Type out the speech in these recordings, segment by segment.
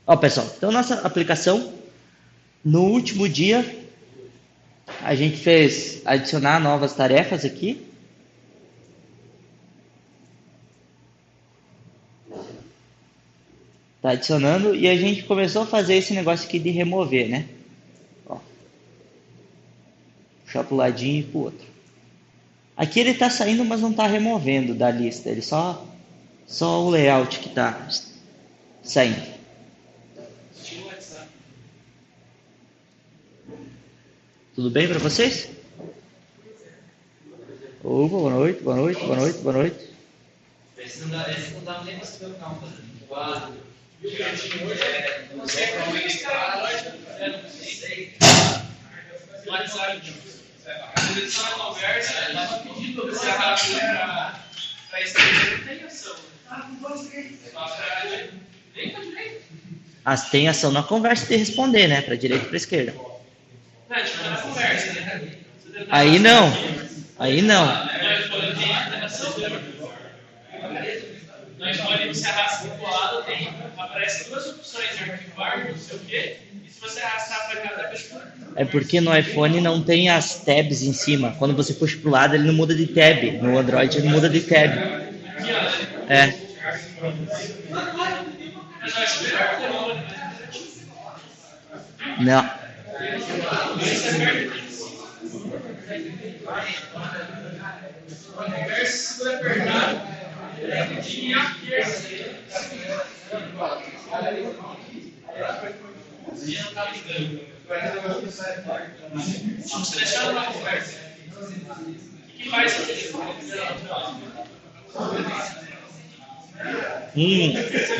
Ó, pessoal, então nossa aplicação, no último dia, a gente fez adicionar novas tarefas aqui. Tá adicionando e a gente começou a fazer esse negócio aqui de remover, né? Ó, puxar pro ladinho e pro outro. Aqui ele tá saindo, mas não tá removendo da lista. Ele só o layout que tá saindo. Tudo bem para vocês? Opa, boa noite, boa noite, boa noite, boa noite. Esse não dá nem para saber o que estão fazendo. As tem ação na conversa de responder, né? Para direita e para esquerda. Aí não. Aí não. Na escolha você arrasta para o lado, aparece duas opções de arquivar, não sei o quê, e se você arrastar para cada vez. É porque no iPhone não tem as tabs em cima. Quando você puxa pro lado, ele não muda de tab. No Android ele muda de tab. É. Não. Seleciona uma conversa. O que faz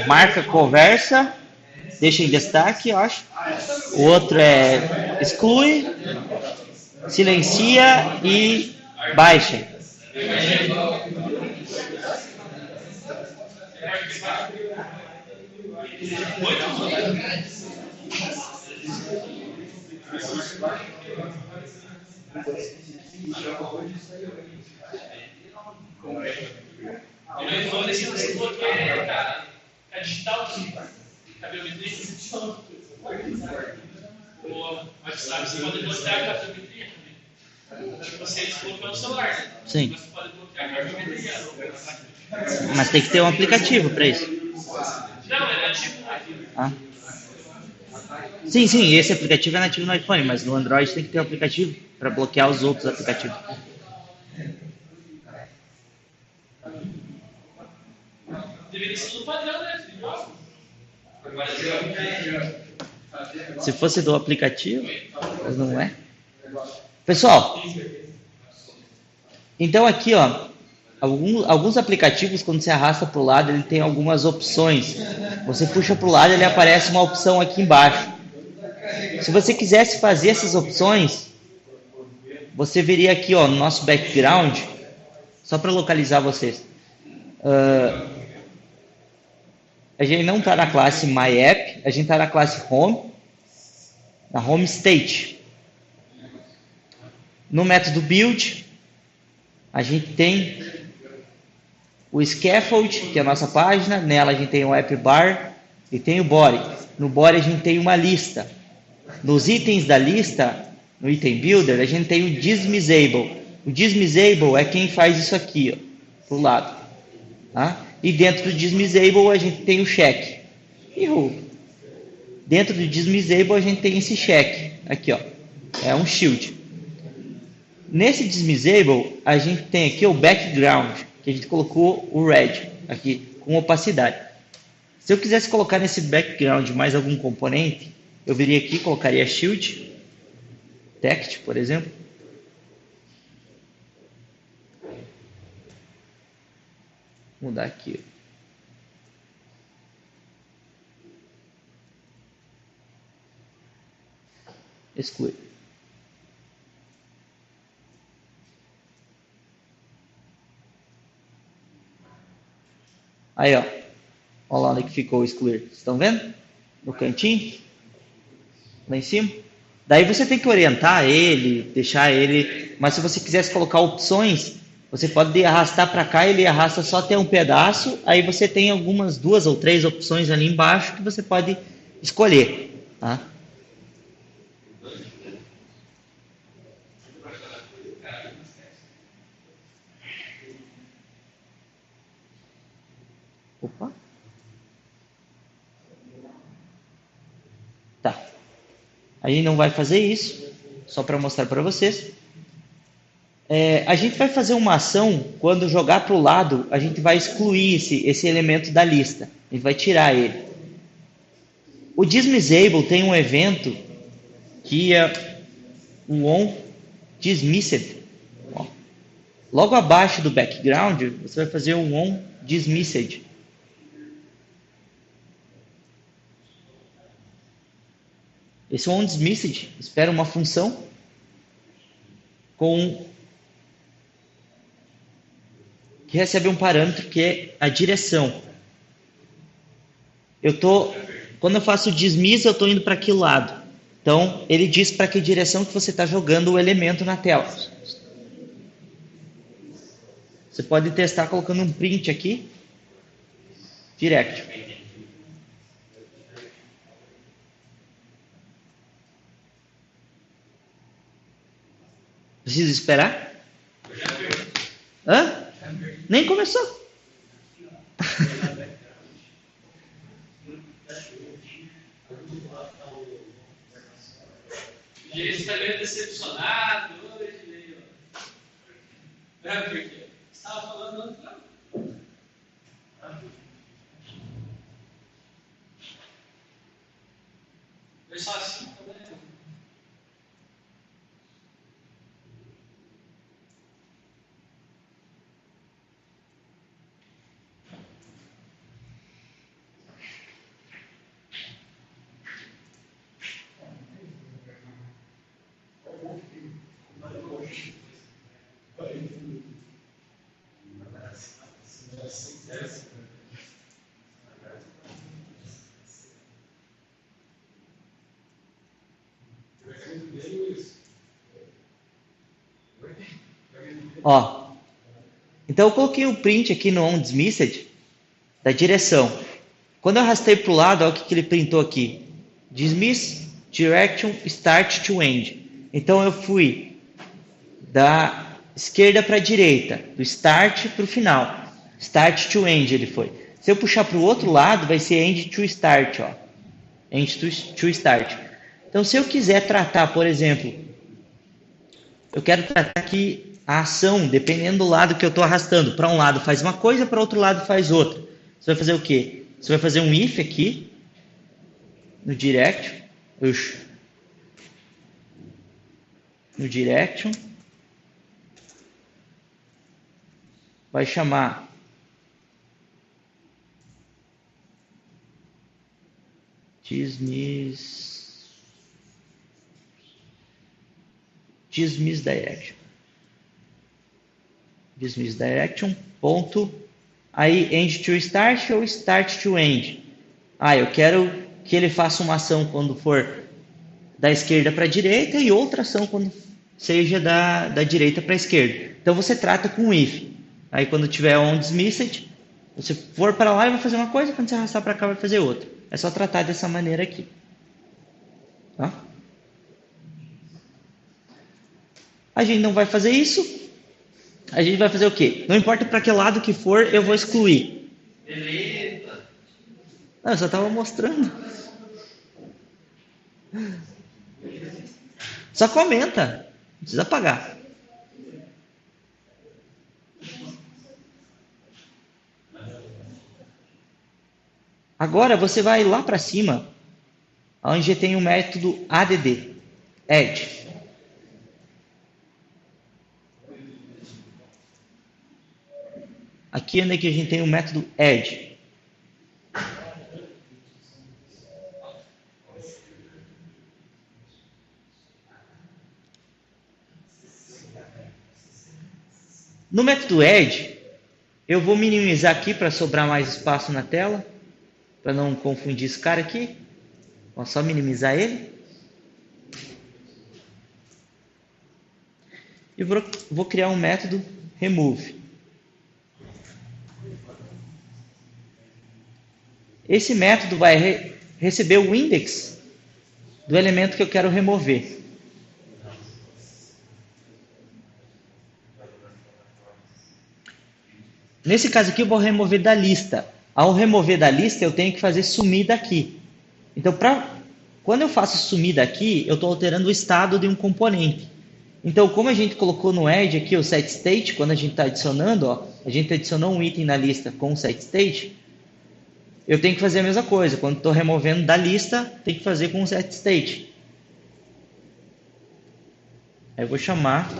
Marca conversa, deixa em destaque, eu acho. O outro é exclui, silencia e baixa. a digital a biometria. O WhatsApp você pode bloquear a biometria. Você colocou no celular, né? Sim. Você pode bloquear a biometria. Mas tem que ter um aplicativo para isso. Não, é nativo. Ah. Sim, esse aplicativo é nativo no iPhone, mas no Android tem que ter um aplicativo para bloquear os outros aplicativos. Deveria ser do padrão, né? Se fosse do aplicativo, mas não é. Pessoal, então aqui, ó, alguns aplicativos, quando você arrasta para o lado, ele tem algumas opções. Você puxa para o lado, ele aparece uma opção aqui embaixo. Se você quisesse fazer essas opções, você viria aqui, ó, no nosso background, só para localizar vocês. A gente não está na classe My App, a gente está na classe Home, na Home State. No método Build, a gente tem o Scaffold, que é a nossa página, nela a gente tem o App Bar e tem o Body. No Body a gente tem uma lista. Nos itens da lista, no Item Builder, a gente tem o Dismissable. O Dismissable é quem faz isso aqui, ó, pro lado. Tá? E dentro do Dismissable a gente tem o check. E dentro do Dismissable a gente tem esse check. Aqui, ó. É um shield. Nesse Dismissable a gente tem aqui o background, que a gente colocou o red aqui com opacidade. Se eu quisesse colocar nesse background mais algum componente, eu viria aqui, colocaria shield, text, por exemplo. Vou mudar aqui. Exclui. Aí, ó. Olha lá onde que ficou o excluir. Vocês estão vendo? No cantinho. Lá em cima. Daí você tem que orientar ele, deixar ele... Mas se você quisesse colocar opções, você pode arrastar para cá, ele arrasta só até um pedaço. Aí você tem algumas 2 ou 3 opções ali embaixo que você pode escolher. Tá? Opa. Tá. A gente não vai fazer isso, só para mostrar para vocês. A gente vai fazer uma ação, quando jogar para o lado, a gente vai excluir esse elemento da lista. A gente vai tirar ele. O Dismissible tem um evento que é o onDismissed. Logo abaixo do background, você vai fazer o onDismissed. Esse onDismissed espera uma função que recebe um parâmetro que é a direção. Quando eu faço o dismiss, eu estou indo para aquele lado. Então, ele diz para que direção que você está jogando o elemento na tela. Você pode testar colocando um print aqui, direct. Precisa esperar? Hã? Nem começou. E ele está meio decepcionado hoje, meio. Por quê? Você estava falando antes, não? Foi só assim também. Ó, então eu coloquei o print aqui no onDismissed da direção. Quando eu arrastei para o lado, olha o que ele printou aqui. Dismiss, direction, start to end. Então eu fui da esquerda para a direita, do start para o final. Start to end ele foi. Se eu puxar para o outro lado, vai ser end to start. Ó. End to start. Então se eu quiser tratar, por exemplo, eu quero tratar aqui a ação, dependendo do lado que eu estou arrastando. Para um lado faz uma coisa, para o outro lado faz outra. Você vai fazer o quê? Você vai fazer um if aqui, no direction. No direction. Vai chamar dismiss direction. Dismiss direction, ponto. Aí end to start ou start to end. Eu quero que ele faça uma ação quando for da esquerda para a direita e outra ação quando seja da direita para a esquerda. Então você trata com if. Aí quando tiver onDismissed, você for para lá e vai fazer uma coisa, quando você arrastar para cá vai fazer outra. É só tratar dessa maneira aqui. Tá? A gente não vai fazer isso. A gente vai fazer o quê? Não importa para que lado que for, eu vou excluir. Beleza. Não, eu só estava mostrando. Só comenta. Não precisa apagar. Agora você vai lá para cima, onde tem o método add. Add. Aqui onde é que a gente tem o método add. No método add, eu vou minimizar aqui para sobrar mais espaço na tela, para não confundir esse cara aqui. Vou só minimizar ele. E vou criar um método remove. Esse método vai receber o index do elemento que eu quero remover. Nesse caso aqui eu vou remover da lista. Ao remover da lista eu tenho que fazer sumir daqui. Então, quando eu faço sumir daqui, eu estou alterando o estado de um componente. Então, como a gente colocou no Edge aqui o setState, quando a gente está adicionando, ó, a gente adicionou um item na lista com o setState, eu tenho que fazer a mesma coisa. Quando estou removendo da lista, tem que fazer com o setState. Aí eu vou chamar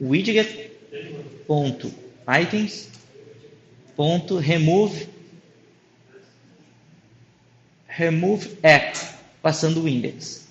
widget.items.remove at, passando o index.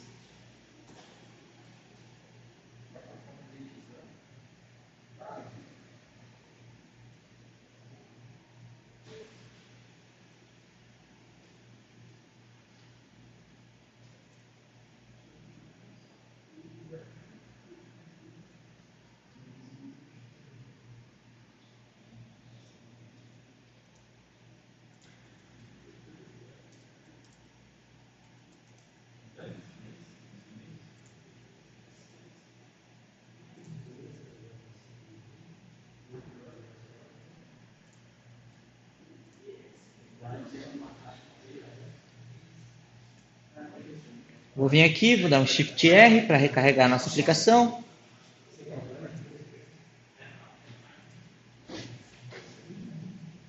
Vou vir aqui, vou dar um Shift R para recarregar a nossa aplicação.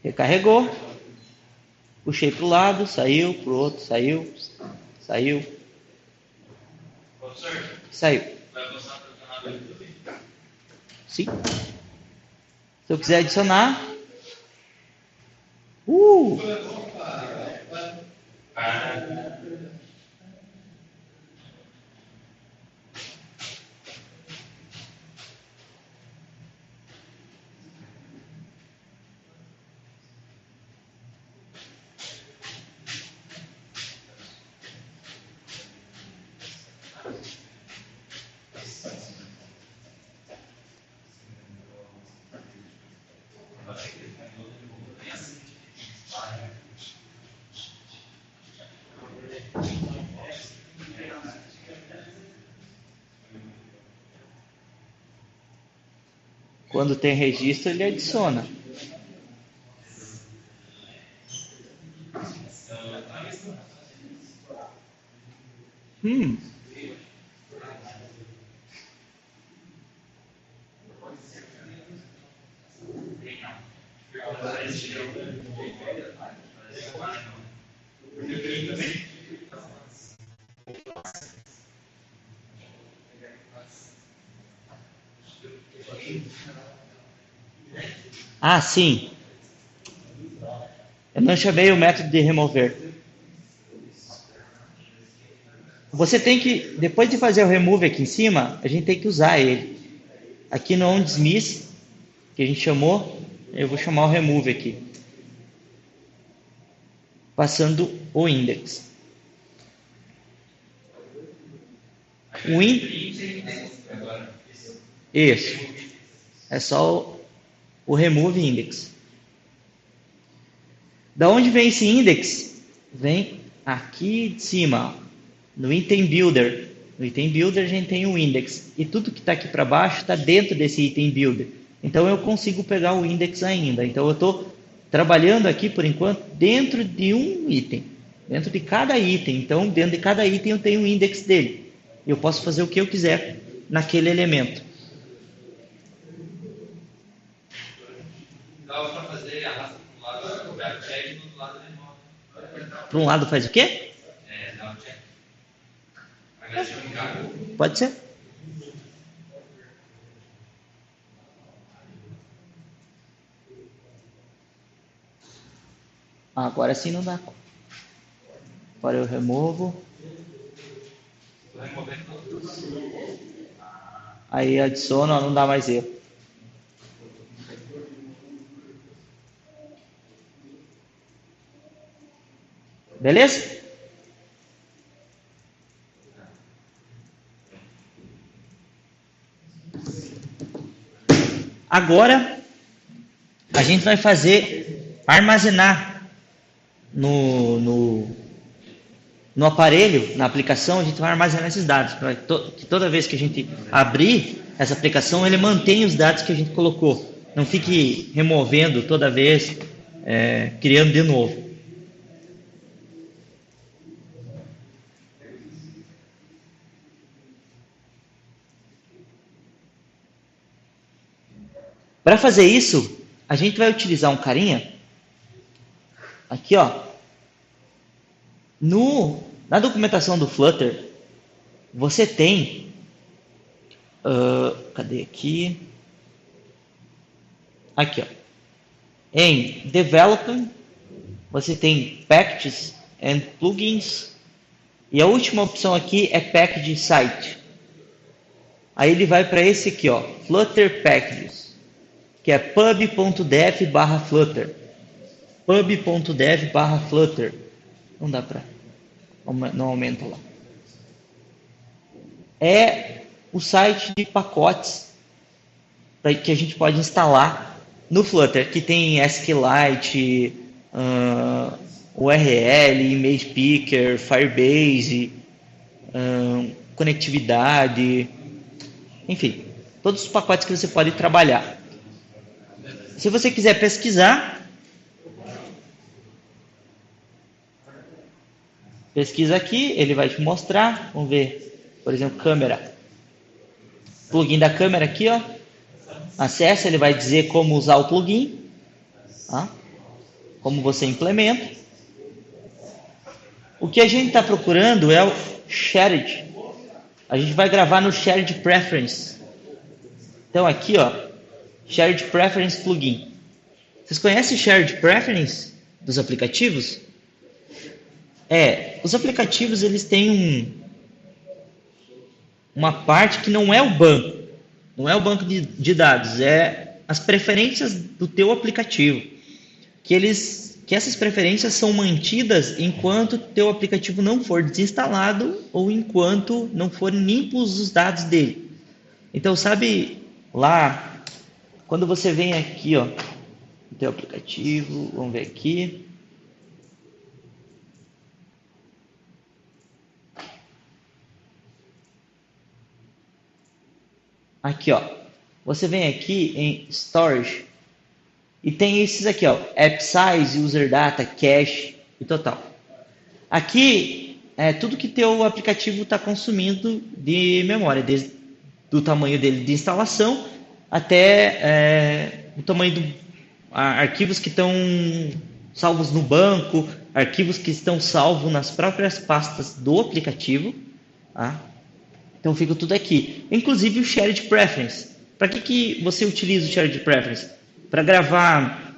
Recarregou. Puxei para o lado, saiu, para o outro, saiu, saiu, saiu. Sim. Se eu quiser adicionar. Quando tem registro, ele adiciona. Ah, sim. Eu não chamei o método de remover. Você tem que, depois de fazer o remove aqui em cima, a gente tem que usar ele. Aqui no onDismiss, que a gente chamou, eu vou chamar o remove aqui. Passando o index. Isso. É só o remove index. Da onde vem esse index? Vem aqui de cima, ó, no item builder. No item builder a gente tem o index. E tudo que está aqui para baixo está dentro desse item builder. Então eu consigo pegar o index ainda. Então eu estou trabalhando aqui por enquanto dentro de um item. Dentro de cada item. Então dentro de cada item eu tenho o index dele. Eu posso fazer o que eu quiser naquele elemento. Dá para fazer arrasta para um lado, o check e do outro lado remove. Para um lado faz o quê? Dá um check. Agora deixa eu ligar. Pode ser. Agora sim não dá. Agora eu removo. Aí adiciono, ó, não dá mais erro. Beleza? Agora a gente vai fazer armazenar no no aparelho, na aplicação, a gente vai armazenar esses dados, para que toda vez que a gente abrir essa aplicação, ele mantenha os dados que a gente colocou. Não fique removendo toda vez, criando de novo. Para fazer isso, a gente vai utilizar um carinha aqui, ó. Na documentação do Flutter, você tem, cadê aqui? Aqui, ó. Em Development, você tem Packages and Plugins, e a última opção aqui é Package Site. Aí ele vai para esse aqui, ó, Flutter Packages, que é pub.dev/flutter. pub.dev/flutter. Não dá para, não aumenta lá. É o site de pacotes que a gente pode instalar no Flutter, que tem SQLite, URL, Image Picker, Firebase, conectividade, enfim, todos os pacotes que você pode trabalhar. Se você quiser pesquisar, pesquisa aqui, ele vai te mostrar. Vamos ver, por exemplo, câmera. Plugin da câmera aqui, ó. Acessa, ele vai dizer como usar o plugin, tá? Como você implementa. O que a gente está procurando é o Shared. A gente vai gravar no Shared Preference. Então aqui, ó, Shared Preference Plugin. Vocês conhecem Shared Preference dos aplicativos? Os aplicativos, eles têm uma parte que não é o banco. Não é o banco de dados, é as preferências do teu aplicativo. Que essas preferências são mantidas enquanto teu aplicativo não for desinstalado ou enquanto não forem limpos os dados dele. Então, sabe lá, quando você vem aqui, ó, no teu aplicativo, vamos ver aqui. Aqui, ó, você vem aqui em Storage e tem esses aqui, ó, App Size, User Data, Cache e total. Aqui é tudo que teu aplicativo está consumindo de memória, desde do tamanho dele de instalação até o tamanho do arquivos que estão salvos no banco, arquivos que estão salvos nas próprias pastas do aplicativo, tá? Então fica tudo aqui, inclusive o Shared Preference. Para que você utiliza o Shared Preference? Para gravar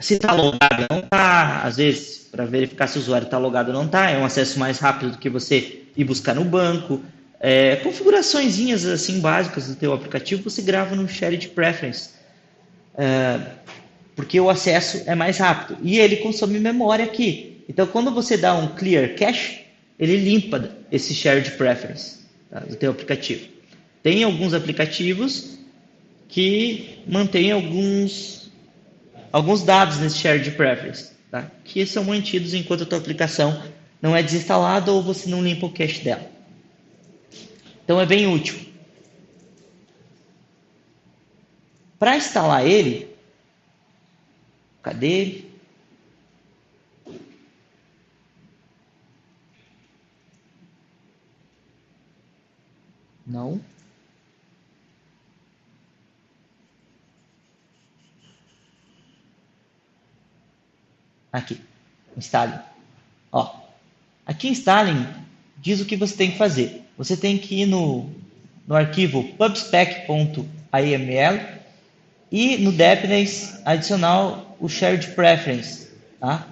se está logado ou não está, às vezes para verificar se o usuário está logado ou não está, é um acesso mais rápido do que você ir buscar no banco. Configuraçõezinhas assim básicas do teu aplicativo você grava no Shared Preference, porque o acesso é mais rápido e ele consome memória aqui. Então quando você dá um Clear Cache, ele limpa esse Shared Preference, tá, do teu aplicativo. Tem alguns aplicativos que mantêm alguns dados nesse Shared Preference, tá, que são mantidos enquanto a tua aplicação não é desinstalada ou você não limpa o cache dela. Então é bem útil. Para instalar ele, cadê ele? Não. Aqui, instale. Ó, aqui instalem diz o que você tem que fazer. Você tem que ir no arquivo pubspec.aml e no dependency adicionar o shared preference, tá?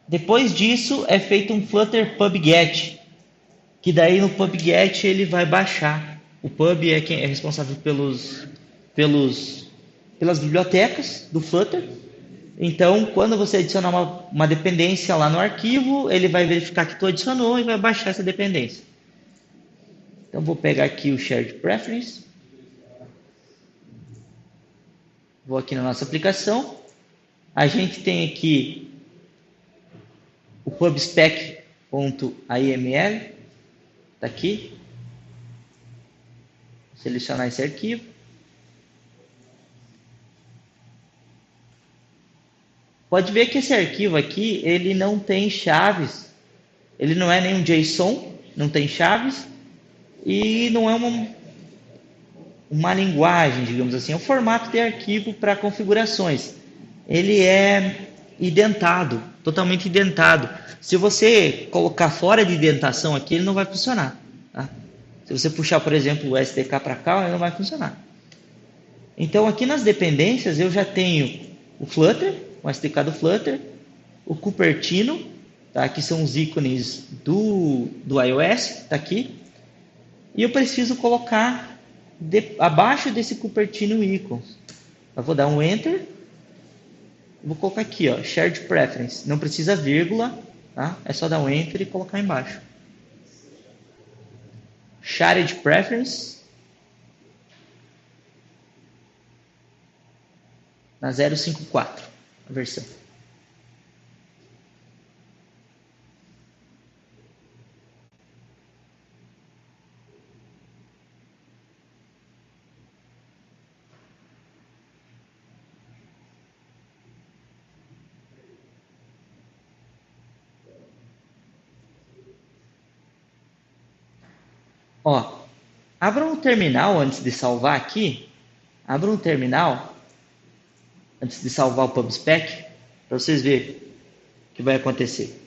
Depois disso é feito um flutter pub-get, que daí no pub-get ele vai baixar. O pub é quem é responsável pelas bibliotecas do Flutter. Então, quando você adicionar uma dependência lá no arquivo, ele vai verificar que tu adicionou e vai baixar essa dependência. Então, vou pegar aqui o Shared Preference. Vou aqui na nossa aplicação. A gente tem aqui o pubspec.aml, está aqui. Vou selecionar esse arquivo. Pode ver que esse arquivo aqui, ele não tem chaves, ele não é nenhum JSON, não tem chaves, e não é uma linguagem, digamos assim, é um formato de arquivo para configurações. Ele é identado, totalmente identado. Se você colocar fora de indentação aqui, ele não vai funcionar. Tá? Se você puxar, por exemplo, o SDK para cá, ele não vai funcionar. Então, aqui nas dependências, eu já tenho o Flutter, o SDK do Flutter, o Cupertino, tá? Aqui são os ícones do iOS, está aqui. E eu preciso colocar abaixo desse Cupertino icons. Eu vou dar um Enter. Vou colocar aqui, ó, Shared Preference. Não precisa vírgula, tá? É só dar um Enter e colocar embaixo. Shared Preference. Na 054, a versão. Ó, abra um terminal antes de salvar aqui. Abra um terminal antes de salvar o PubSpec, para vocês verem o que vai acontecer.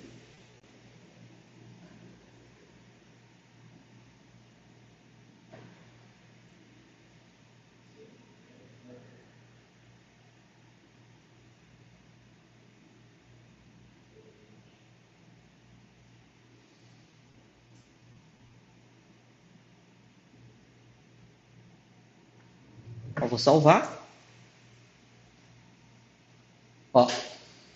Eu vou salvar. Ó,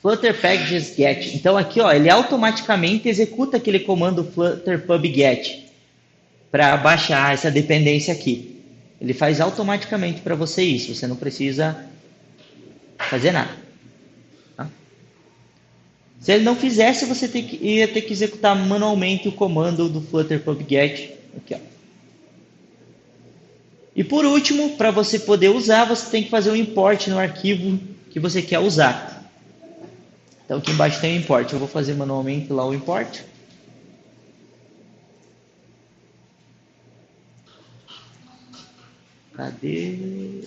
Flutter Packages Get. Então aqui, ó, ele automaticamente executa aquele comando Flutter Pub Get para baixar essa dependência aqui. Ele faz automaticamente para você isso. Você não precisa fazer nada. Tá? Se ele não fizesse, você ia ter que executar manualmente o comando do Flutter Pub Get. Aqui, ó. E por último, para você poder usar, você tem que fazer um import no arquivo que você quer usar. Então aqui embaixo tem o import. Eu vou fazer manualmente lá o import. Cadê?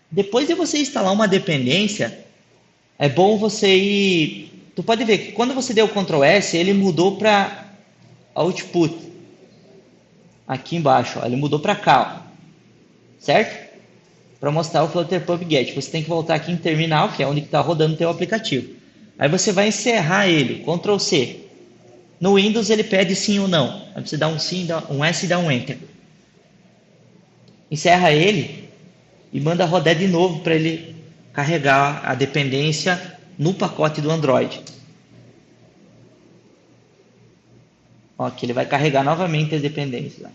Depois de você instalar uma dependência, é bom você ir... Tu pode ver que quando você deu o Ctrl S, ele mudou para Output. Aqui embaixo, ó, ele mudou para cá, ó, certo? Para mostrar o Flutter Pub Get. Você tem que voltar aqui em Terminal, que é onde está rodando o teu aplicativo. Aí você vai encerrar ele, Ctrl C. No Windows ele pede sim ou não. Aí você dá um sim, um S e dá um Enter. Encerra ele e manda rodar de novo para ele carregar a dependência no pacote do Android. Ó, aqui ele vai carregar novamente as dependências.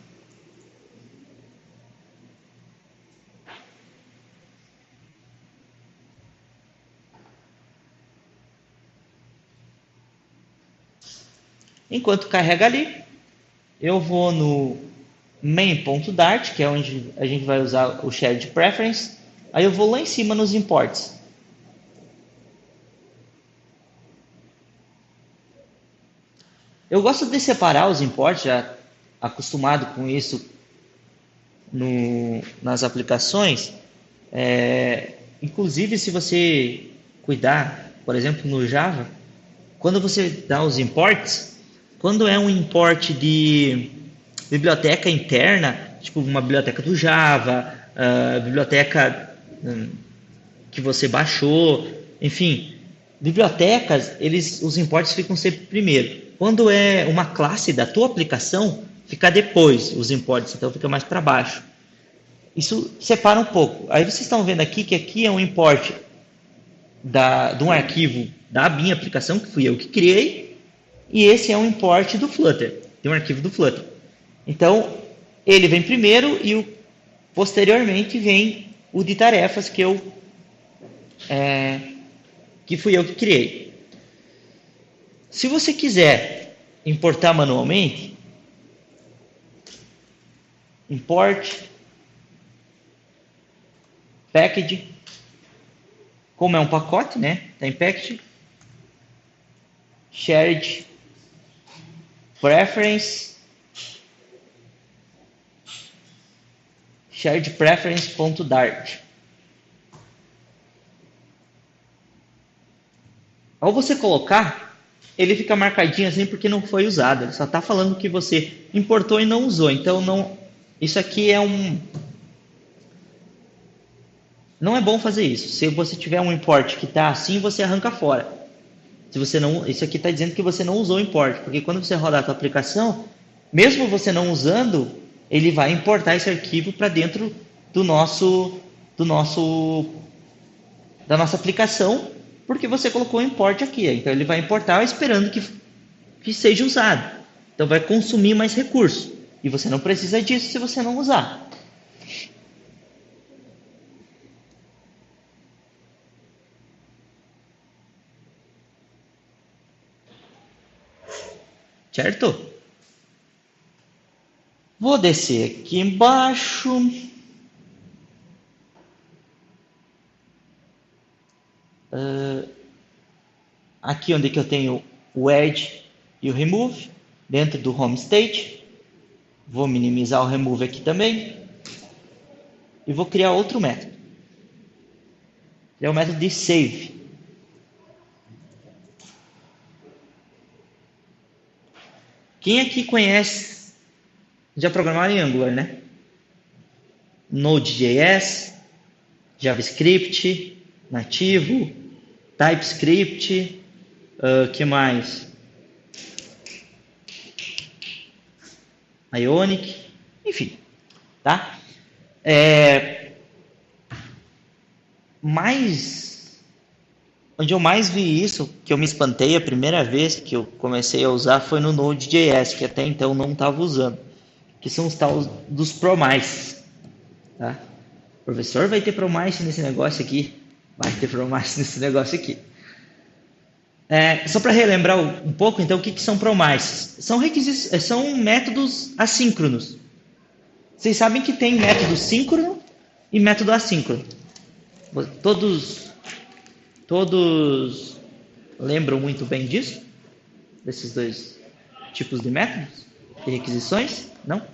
Enquanto carrega ali, eu vou no main.dart, que é onde a gente vai usar o shared preference. Aí eu vou lá em cima nos imports. Eu gosto de separar os imports, já acostumado com isso nas aplicações. Inclusive, se você cuidar, por exemplo, no Java, quando você dá os imports, quando é um import de biblioteca interna, tipo uma biblioteca do Java, biblioteca que você baixou, enfim, bibliotecas, os imports ficam sempre primeiro. Quando é uma classe da tua aplicação, fica depois os imports, então fica mais para baixo. Isso separa um pouco. Aí vocês estão vendo aqui que aqui é um import de um arquivo da minha aplicação, que fui eu que criei, e esse é um import do Flutter, de um arquivo do Flutter. Então, ele vem primeiro e posteriormente vem o de tarefas que fui eu que criei. Se você quiser importar manualmente, import package, como é um pacote, né? Tá em package, shared preference, shared preference.dart. Ao você colocar, ele fica marcadinho assim porque não foi usado. Ele só está falando que você importou e não usou. Então, isso aqui não é bom fazer isso. Se você tiver um import que está assim, você arranca fora. Se você não, isso aqui está dizendo que você não usou o import, porque quando você rodar a sua aplicação, mesmo você não usando, ele vai importar esse arquivo para dentro da nossa aplicação, porque você colocou o import aqui. Então ele vai importar esperando que seja usado. Então vai consumir mais recurso. E você não precisa disso se você não usar. Certo? Vou descer aqui embaixo. Aqui onde que eu tenho o add e o remove, dentro do home state. Vou minimizar o remove aqui também. E vou criar outro método. É o método de save. Quem aqui conhece, já programaram em Angular, né? Node.js, JavaScript, nativo, TypeScript, que mais? Ionic, enfim, tá? Onde eu mais vi isso, que eu me espantei a primeira vez que eu comecei a usar foi no Node.js, que até então não estava usando, que são os tais dos promises, tá? O professor vai ter promise nesse negócio aqui, vai ter promise nesse negócio aqui. Só para relembrar um pouco, então, o que são promises? São métodos assíncronos. Vocês sabem que tem método síncrono e método assíncrono. Todos lembram muito bem disso? Desses dois tipos de métodos? De requisições? Não?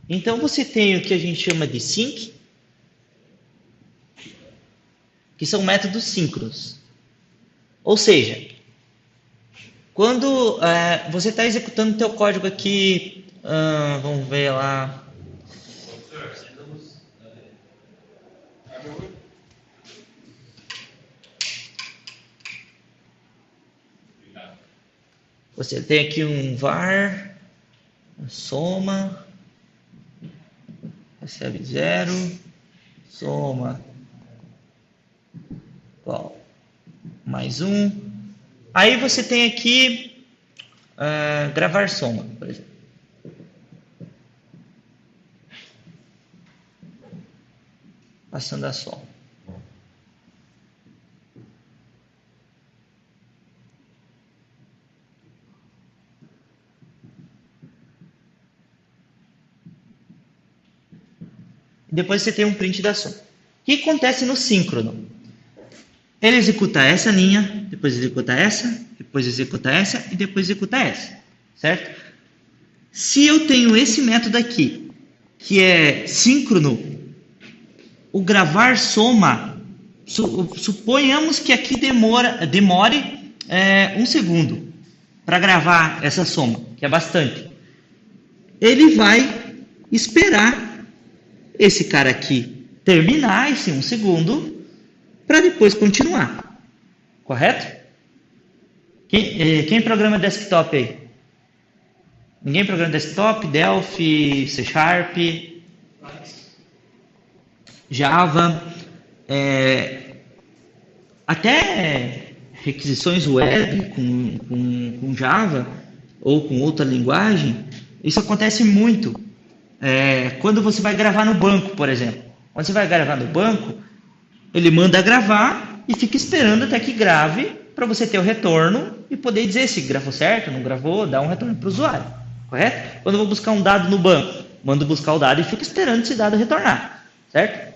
Então você tem o que a gente chama de sync, que são métodos síncronos. Ou seja, quando você está executando o teu código aqui, vamos ver lá. Você tem aqui um var, soma, recebe 0, soma, igual, mais 1. Aí você tem aqui gravar soma, por exemplo. Passando a soma. Depois você tem um print da soma. O que acontece no síncrono? Ele executa essa linha, depois executa essa, depois executa essa e depois executa essa, certo? Se eu tenho esse método aqui, que é síncrono, o gravar soma, suponhamos que aqui demore 1 segundo para gravar essa soma, que é bastante. Ele vai esperar esse cara aqui terminar esse 1 segundo para depois continuar. Correto? Quem programa desktop aí? Ninguém programa desktop? Delphi, C Sharp, Java. Até requisições web com Java ou com outra linguagem, isso acontece muito. Quando você vai gravar no banco, por exemplo. Quando você vai gravar no banco, ele manda gravar e fica esperando até que grave para você ter o retorno e poder dizer se gravou certo, não gravou, dar um retorno para o usuário. Correto? Quando eu vou buscar um dado no banco, mando buscar o dado e fico esperando esse dado retornar. Certo?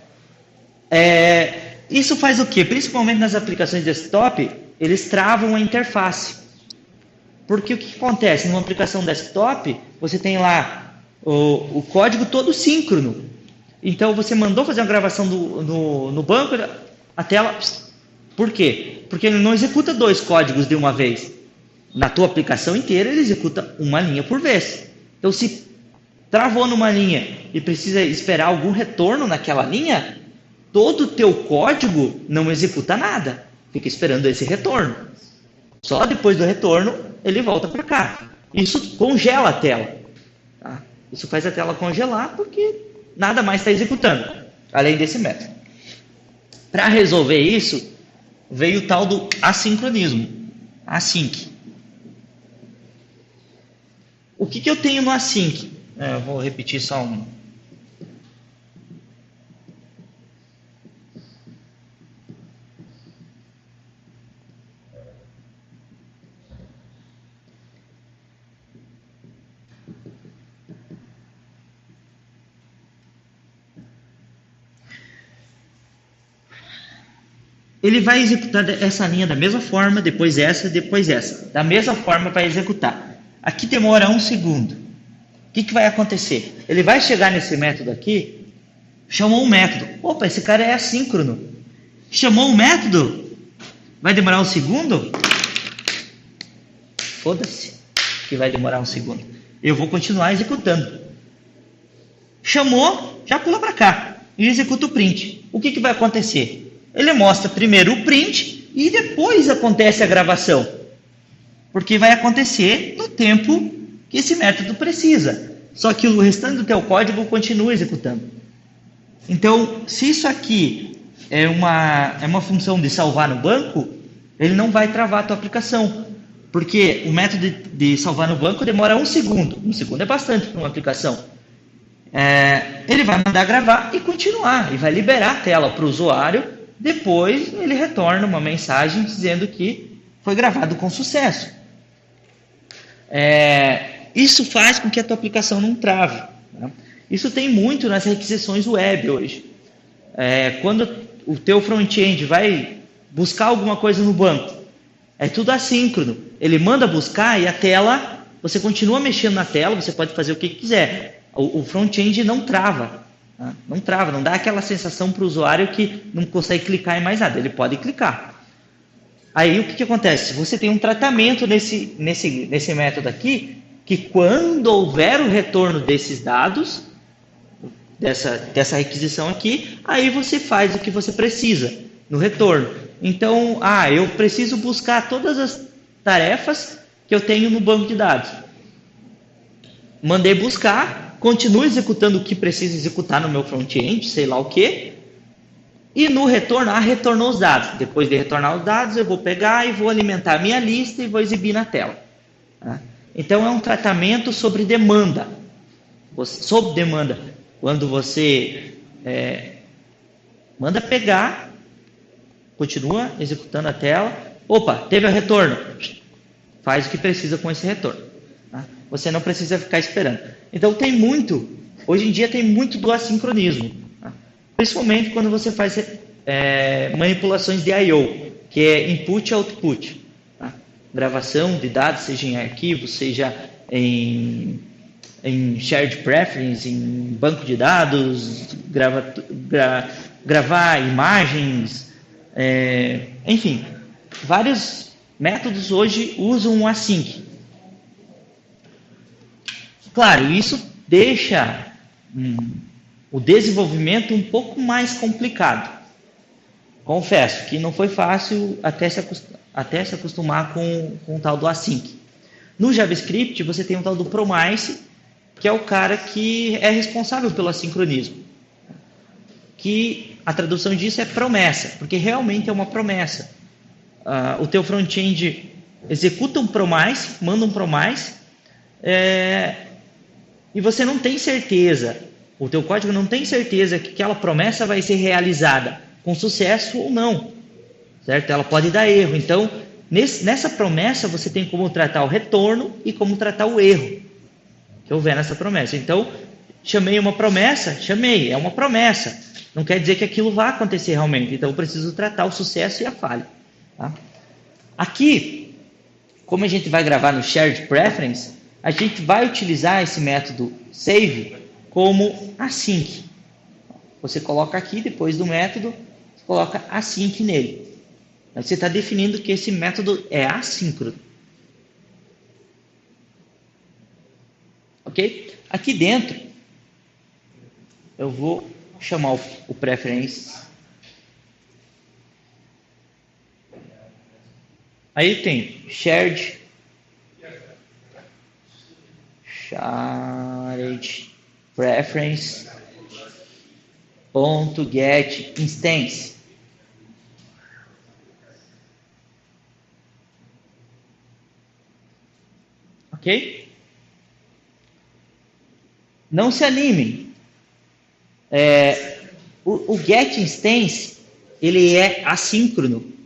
Isso faz o quê? Principalmente nas aplicações desktop, eles travam a interface. Porque o que acontece? Numa aplicação desktop, você tem lá o código todo síncrono. Então, você mandou fazer uma gravação no banco, a tela... Por quê? Porque ele não executa 2 códigos de uma vez. Na tua aplicação inteira, ele executa uma linha por vez. Então, se travou numa linha e precisa esperar algum retorno naquela linha, todo o teu código não executa nada. Fica esperando esse retorno. Só depois do retorno, ele volta para cá. Isso congela a tela. Tá? Isso faz a tela congelar porque nada mais está executando, além desse método. Para resolver isso, veio o tal do assincronismo. Async. O que eu tenho no async? Eu vou repetir só um. Ele vai executar essa linha da mesma forma, depois essa, depois essa. Da mesma forma vai executar. Aqui demora 1 segundo. O que vai acontecer? Ele vai chegar nesse método aqui, chamou um método. Opa, esse cara é assíncrono. Chamou um método, vai demorar 1 segundo? Foda-se que vai demorar 1 segundo. Eu vou continuar executando. Chamou, já pula para cá e executa o print. O que vai acontecer? Ele mostra primeiro o print e depois acontece a gravação. Porque vai acontecer no tempo que esse método precisa. Só que o restante do teu código continua executando. Então, se isso aqui é uma função de salvar no banco, ele não vai travar a tua aplicação. Porque o método de salvar no banco demora 1 segundo. 1 segundo é bastante para uma aplicação. Ele vai mandar gravar e continuar. E vai liberar a tela para o usuário. Depois ele retorna uma mensagem dizendo que foi gravado com sucesso. Isso faz com que a tua aplicação não trave. Né? Isso tem muito nas requisições web hoje. Quando o teu front-end vai buscar alguma coisa no banco, é tudo assíncrono. Ele manda buscar e a tela, você continua mexendo na tela, você pode fazer o que quiser. O front-end não trava. Não trava, não dá aquela sensação para o usuário que não consegue clicar em mais nada. Ele pode clicar. Aí o que acontece? Você tem um tratamento nesse método aqui, que quando houver o retorno desses dados, dessa requisição aqui, aí você faz o que você precisa no retorno. Então, eu preciso buscar todas as tarefas que eu tenho no banco de dados. Mandei buscar. Continuo executando o que precisa executar no meu front-end, sei lá o que. E no retorno, retornou os dados. Depois de retornar os dados, eu vou pegar e vou alimentar a minha lista e vou exibir na tela. Então, é um tratamento sobre demanda. Sob demanda. Quando você manda pegar, continua executando a tela. Opa, teve o retorno. Faz o que precisa com esse retorno. Você não precisa ficar esperando. Então hoje em dia tem muito do assincronismo. Principalmente quando você faz manipulações de I/O, que é input e output. Gravação de dados, seja em arquivo, seja em shared preference, em banco de dados, gravar imagens, enfim, vários métodos hoje usam o async. Claro, isso deixa o desenvolvimento um pouco mais complicado. Confesso que não foi fácil até se acostumar com o tal do async. No JavaScript, você tem um tal do Promise, que é o cara que é responsável pelo assincronismo. Que a tradução disso é promessa, porque realmente é uma promessa. O teu front-end executa um promise, manda um promise, e você não tem certeza, o teu código não tem certeza que aquela promessa vai ser realizada com sucesso ou não, certo? Ela pode dar erro. Então, nessa promessa você tem como tratar o retorno e como tratar o erro que houver nessa promessa. Então, chamei uma promessa, é uma promessa. Não quer dizer que aquilo vai acontecer realmente. Então, eu preciso tratar o sucesso e a falha. Tá? Aqui, como a gente vai gravar no Shared Preference, a gente vai utilizar esse método save como async. Você coloca aqui, depois do método, você coloca async nele. Você está definindo que esse método é assíncrono. Ok? Aqui dentro, eu vou chamar o preference. Aí tem shared preference .get instance. Ok? Não se animem. O get instance ele é assíncrono.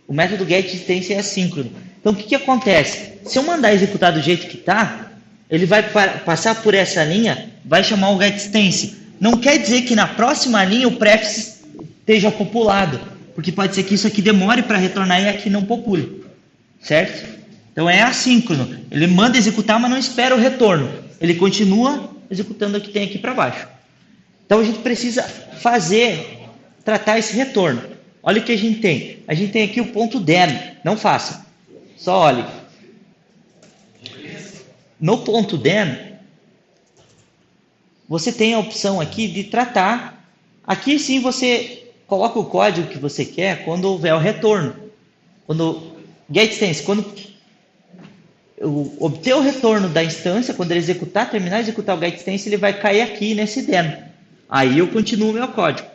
O método get instance é assíncrono. Então o que acontece? Se eu mandar executar do jeito que está, ele vai passar por essa linha, vai chamar o get instance. Não quer dizer que na próxima linha o prefix esteja populado, porque pode ser que isso aqui demore para retornar e aqui não popule, certo? Então é assíncrono. Ele manda executar, mas não espera o retorno. Ele continua executando o que tem aqui para baixo. Então a gente precisa tratar esse retorno. Olha o que a gente tem. A gente tem aqui o ponto .then. Não faça. Só olhe. No ponto .then, você tem a opção aqui de tratar. Aqui sim você coloca o código que você quer quando houver o retorno. Quando quando obter o retorno da instância, quando ele terminar de executar o getInstance, ele vai cair aqui nesse then. Aí eu continuo o meu código.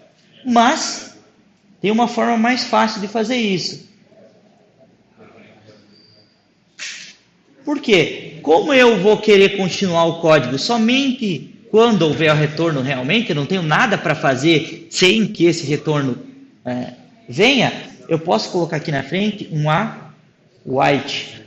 Mas tem uma forma mais fácil de fazer isso. Por quê? Como eu vou querer continuar o código somente quando houver o retorno realmente, eu não tenho nada para fazer sem que esse retorno venha, eu posso colocar aqui na frente um await.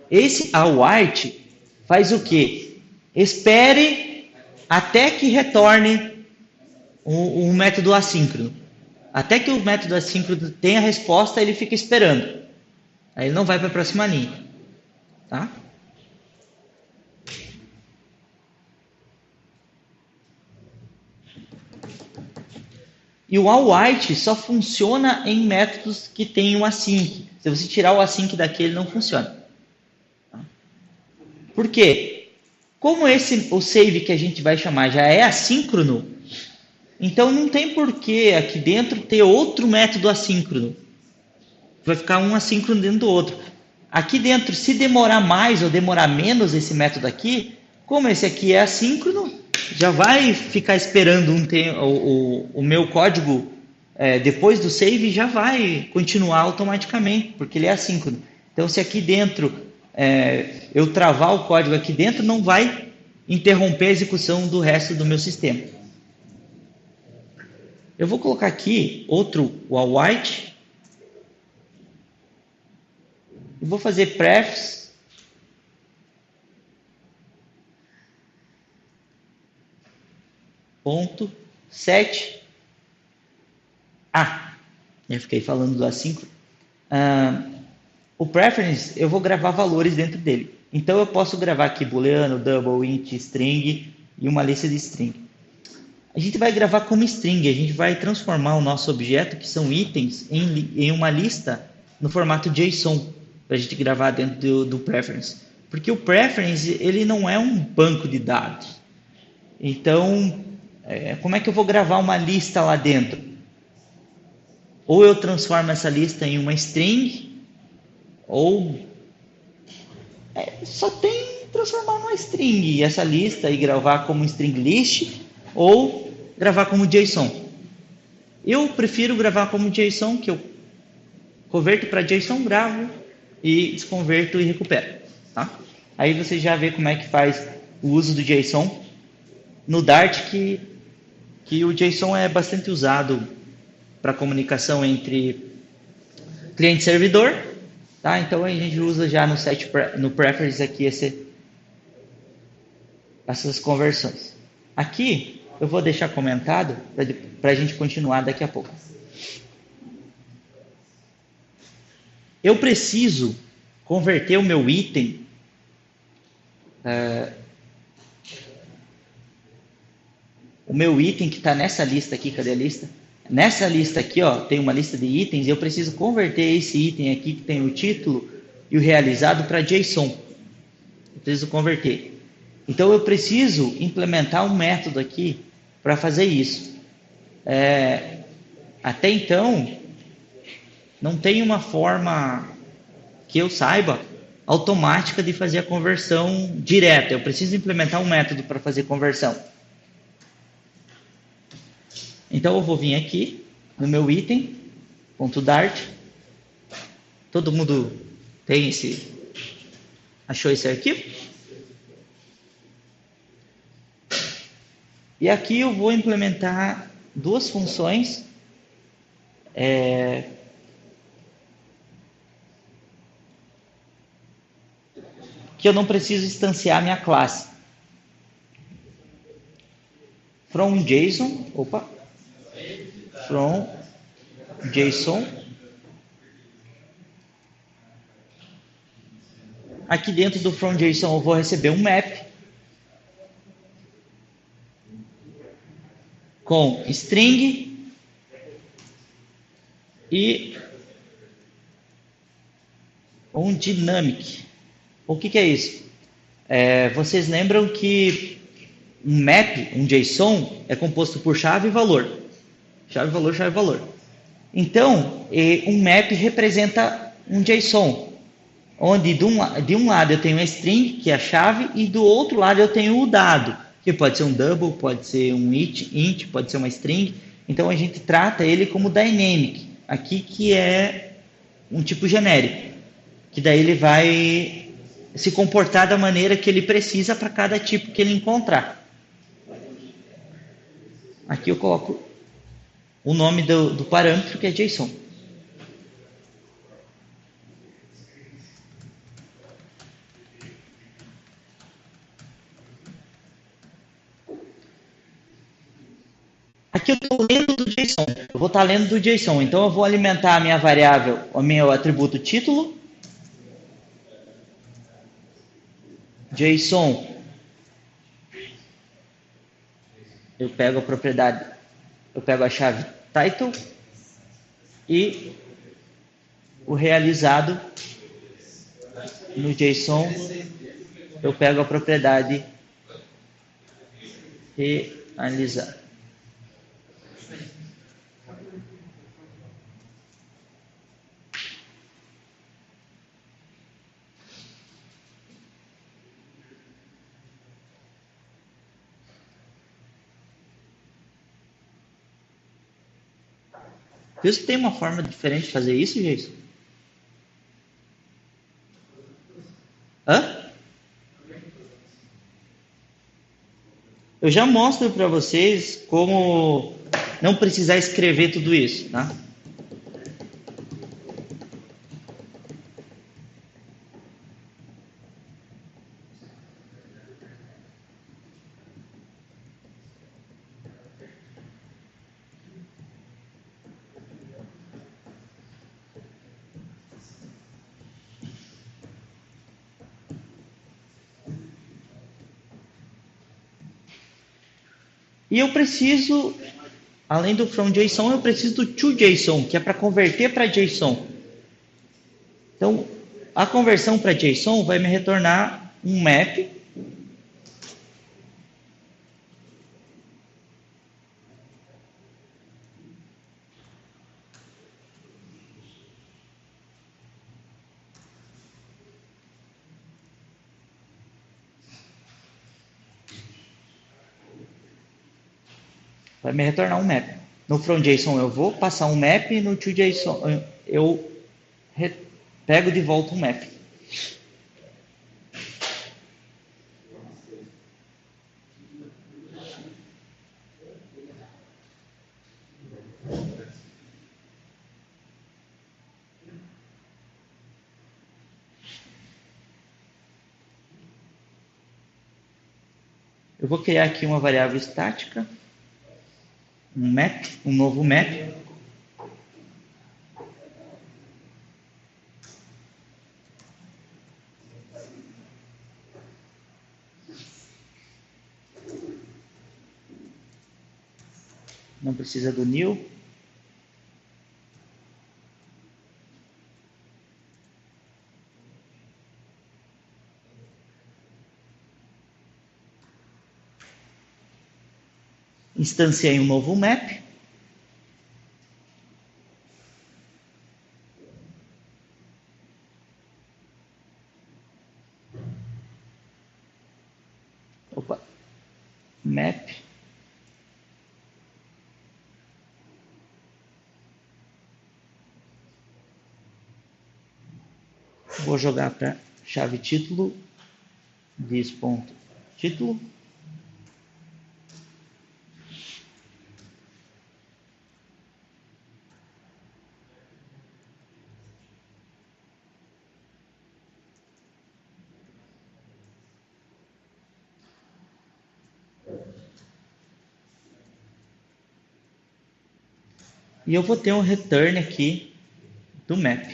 Esse await faz o quê? Espere até que retorne um método assíncrono. Até que o método assíncrono tenha a resposta, ele fica esperando. Aí ele não vai para a próxima linha. Tá? E o await só funciona em métodos que tem o async. Se você tirar o async daqui, ele não funciona. Por quê? Como o save que a gente vai chamar já é assíncrono, então não tem porquê aqui dentro ter outro método assíncrono. Vai ficar um assíncrono dentro do outro. Aqui dentro, se demorar mais ou demorar menos esse método aqui, como esse aqui é assíncrono, já vai ficar esperando o meu código depois do save, já vai continuar automaticamente, porque ele é assíncrono. Então, se aqui dentro eu travar o código aqui dentro, não vai interromper a execução do resto do meu sistema. Eu vou colocar aqui outro await. Eu vou fazer prefs ponto set eu fiquei falando do assíncrono. O preference, eu vou gravar valores dentro dele. Então, eu posso gravar aqui booleano, double, int, string e uma lista de string. A gente vai gravar como string, a gente vai transformar o nosso objeto, que são itens, em uma lista no formato JSON, para a gente gravar dentro do preference. Porque o preference, ele não é um banco de dados. Então, como é que eu vou gravar uma lista lá dentro? Ou eu transformo essa lista em uma string, ou só tem transformar numa string essa lista e gravar como string list ou gravar como JSON. Eu prefiro gravar como JSON, que eu converto para JSON, gravo e desconverto e recupero. Tá? Aí você já vê como é que faz o uso do JSON no Dart, que o JSON é bastante usado para comunicação entre cliente e servidor. Tá? Então a gente usa já no Preference aqui essas conversões. Aqui eu vou deixar comentado para a gente continuar daqui a pouco. Eu preciso converter o meu item que está nessa lista aqui. Cadê a lista? Nessa lista aqui, ó, tem uma lista de itens e eu preciso converter esse item aqui que tem o título e o realizado para JSON. Eu preciso converter. Então eu preciso implementar um método aqui para fazer isso. Até então, não tem uma forma que eu saiba automática de fazer a conversão direta. Eu preciso implementar um método para fazer conversão. Então eu vou vir aqui no meu item, .dart. Todo mundo achou esse arquivo? E aqui eu vou implementar duas funções que eu não preciso instanciar minha classe. From JSON. Aqui dentro do from JSON eu vou receber um map com string e um dynamic. O que é isso? Vocês lembram que um map, um JSON, é composto por chave e valor. Chave, valor, chave, valor. Então, um map representa um JSON, onde de um lado eu tenho a string, que é a chave, e do outro lado eu tenho o dado, que pode ser um double, pode ser um int, pode ser uma string. Então a gente trata ele como dynamic, aqui que é um tipo genérico, que daí ele vai se comportar da maneira que ele precisa para cada tipo que ele encontrar. Aqui eu coloco o nome do parâmetro, que é JSON. Aqui eu estou lendo do JSON. Eu vou estar lendo do JSON. Então eu vou alimentar a minha variável, o meu atributo título. JSON. Eu pego a propriedade, eu pego a chave title e o realizado no JSON eu pego a propriedade realizar. Viu se tem uma forma diferente de fazer isso, Jason? Hã? Eu já mostro para vocês como não precisar escrever tudo isso, tá? E eu preciso, além do from JSON, eu preciso do toJSON, que é para converter para JSON. Então, a conversão para JSON vai me retornar um map vai me retornar um map. No from.json eu vou passar um map e no to.json eu pego de volta um map. Eu vou criar aqui uma variável estática, um map, um novo map. Não precisa do new. Instanciei um novo map. Opa. Map. Vou jogar para chave título. This.título. E eu vou ter um return aqui do map.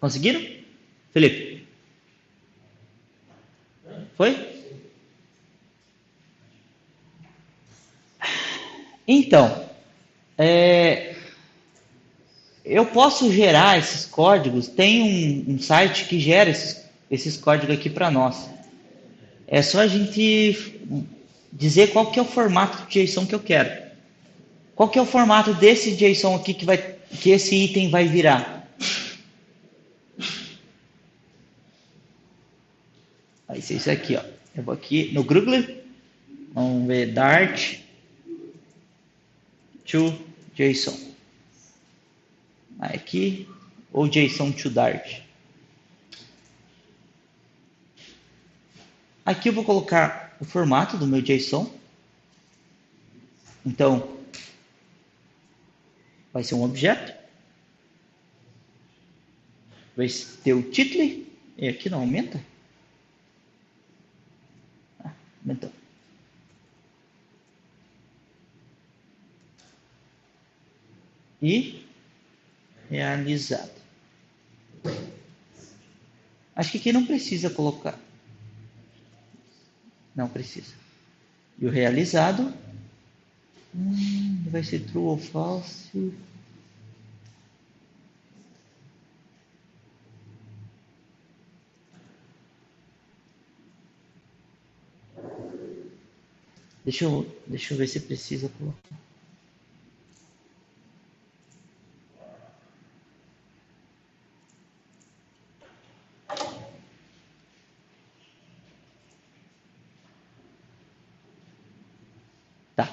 Conseguiram? Felipe? Foi? Então, eu posso gerar esses códigos. Tem um site que gera esses códigos aqui para nós. É só a gente dizer qual que é o formato de JSON que eu quero. Qual que é o formato desse JSON aqui que esse item vai virar? Vai ser isso aqui, ó. Eu vou aqui no Google, vamos ver Dart to JSON. Aí aqui, ou JSON to Dart. Aqui eu vou colocar o formato do meu JSON. Então, vai ser um objeto. Vai ter o título. E aqui não aumenta? Aumentou. E realizado. Acho que aqui não precisa colocar. Não precisa. E o realizado vai ser true ou false. Deixa eu ver se precisa colocar. Tá.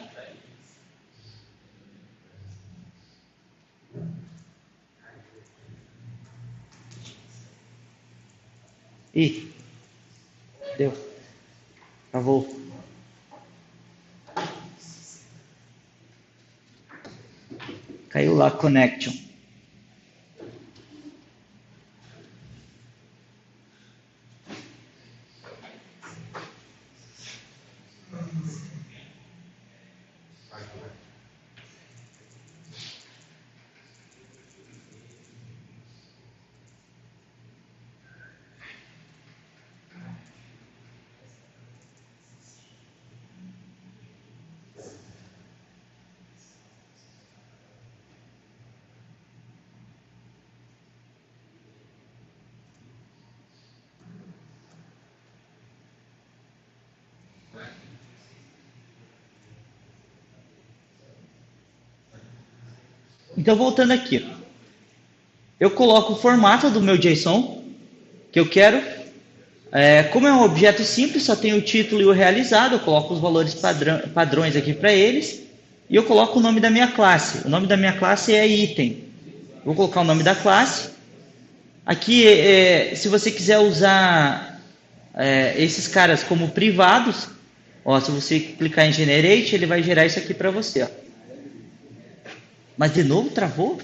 Ih, deu. Travou. Caiu lá connection. Então, voltando aqui, eu coloco o formato do meu JSON que eu quero. Como é um objeto simples, só tem o título e o realizado, eu coloco os valores padrões aqui para eles e eu coloco o nome da minha classe. O nome da minha classe é item. Vou colocar o nome da classe. Aqui, se você quiser usar esses caras como privados, ó, se você clicar em Generate, ele vai gerar isso aqui para você. Ó. Mas de novo travou?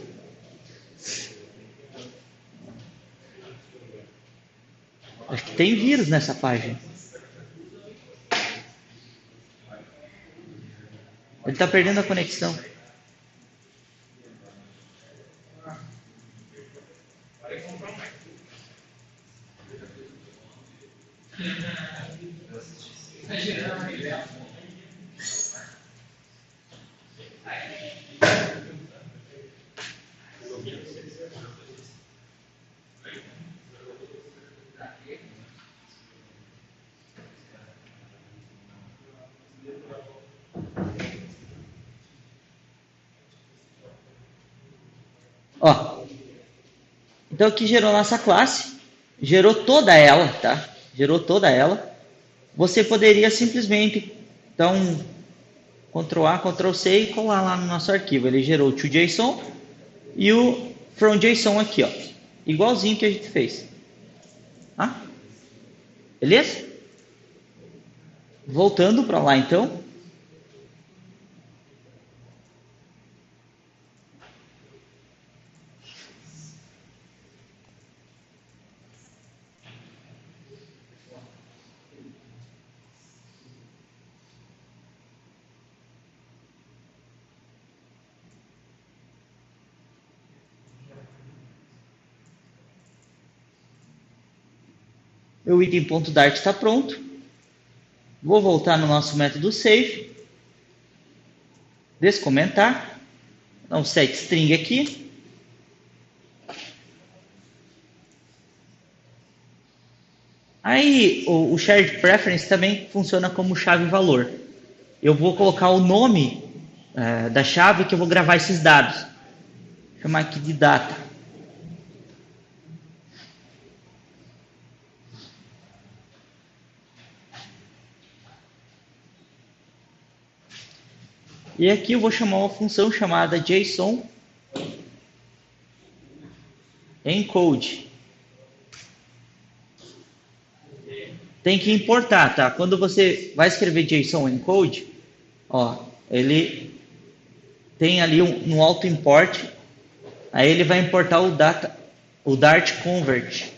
Acho que tem vírus nessa página. Ele está perdendo a conexão. Ó, então aqui gerou nossa classe, gerou toda ela, tá? Gerou toda ela. Você poderia simplesmente, então, Ctrl A, Ctrl C e colar lá no nosso arquivo. Ele gerou o toJSON e o fromJSON aqui, ó. Igualzinho que a gente fez. Tá? Beleza? Voltando para lá, então. Meu item.dart está pronto. Vou voltar no nosso método save. Descomentar. Dá um set string aqui. Aí o shared preference também funciona como chave valor. Eu vou colocar o nome da chave que eu vou gravar esses dados. Vou chamar aqui de data. E aqui eu vou chamar uma função chamada JSON encode. Tem que importar, tá? Quando você vai escrever JSON encode, ó, ele tem ali um auto import, aí ele vai importar o Dart convert.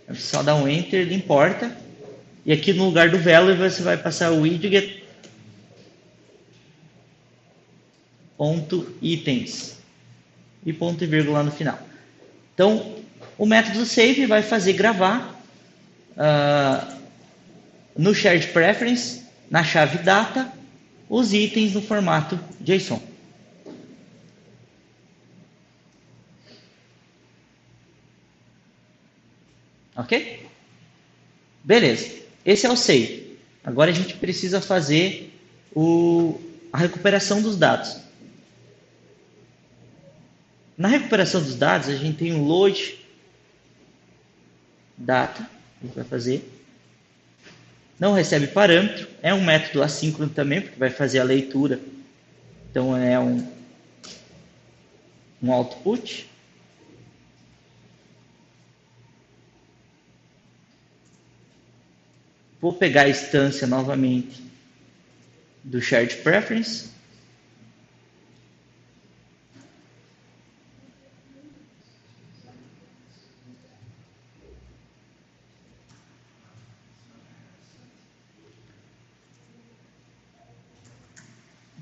É só dar um enter, ele importa. E aqui no lugar do value você vai passar o widget ponto itens e ponto e vírgula no final. Então, o método save vai fazer gravar no shared preference, na chave data, os itens no formato JSON. Ok? Beleza. Esse é o save. Agora a gente precisa fazer a recuperação dos dados. Na recuperação dos dados, a gente tem um load data, a gente vai fazer. Não recebe parâmetro, é um método assíncrono também, porque vai fazer a leitura. Então é um output. Vou pegar a instância novamente do Shared Preference.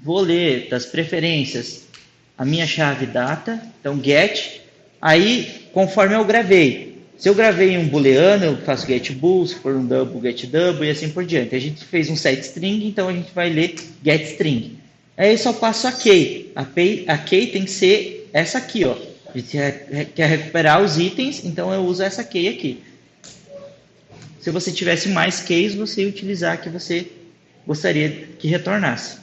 Vou ler das preferências a minha chave data, então get, aí conforme eu gravei. Se eu gravei um booleano, eu faço get bool, se for um double, get double e assim por diante. A gente fez um set string, então a gente vai ler get string. Aí eu só passo a key. A key tem que ser essa aqui, ó. A gente quer recuperar os itens, então eu uso essa key aqui. Se você tivesse mais keys, você ia utilizar a que você gostaria que retornasse.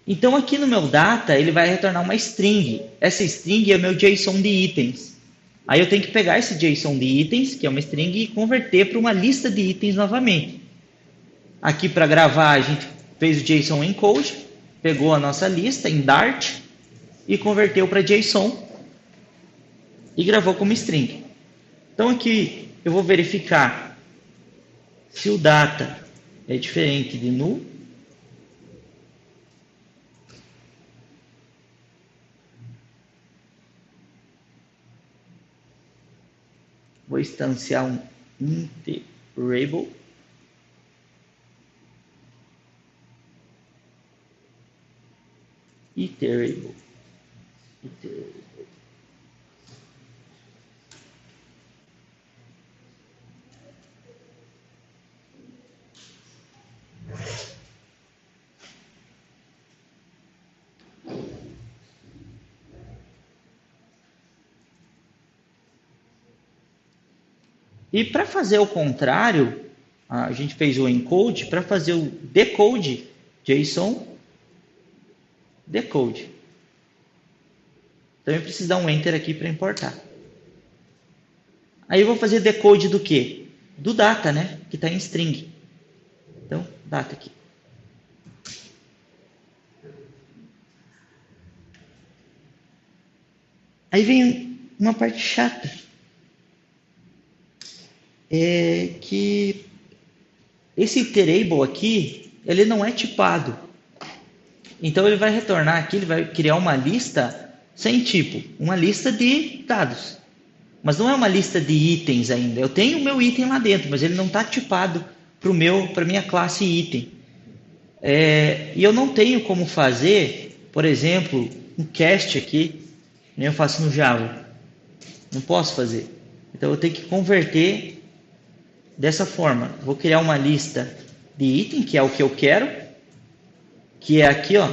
Então aqui no meu data, ele vai retornar uma string. Essa string é o meu JSON de itens. Aí eu tenho que pegar esse JSON de itens, que é uma string, e converter para uma lista de itens novamente. Aqui para gravar, a gente fez o JSON encode, pegou a nossa lista em Dart e converteu para JSON e gravou como string. Então aqui eu vou verificar se o data é diferente de null. Vou instanciar um iterable. Iterable. E para fazer o contrário, a gente fez o encode, para fazer o decode, JSON, decode. Então eu preciso dar um enter aqui para importar. Aí eu vou fazer decode do quê? Do data, né? Que está em string. Então, data aqui. Aí vem uma parte chata. É que esse iterable aqui, ele não é tipado. Então ele vai retornar aqui, ele vai criar uma lista sem tipo, uma lista de dados. Mas não é uma lista de itens ainda. Eu tenho o meu item lá dentro, mas ele não está tipado para a minha classe item. E eu não tenho como fazer, por exemplo, um cast aqui, nem eu faço no Java. Não posso fazer. Então eu tenho que converter dessa forma. Vou criar uma lista de item, que é o que eu quero, que é aqui, ó,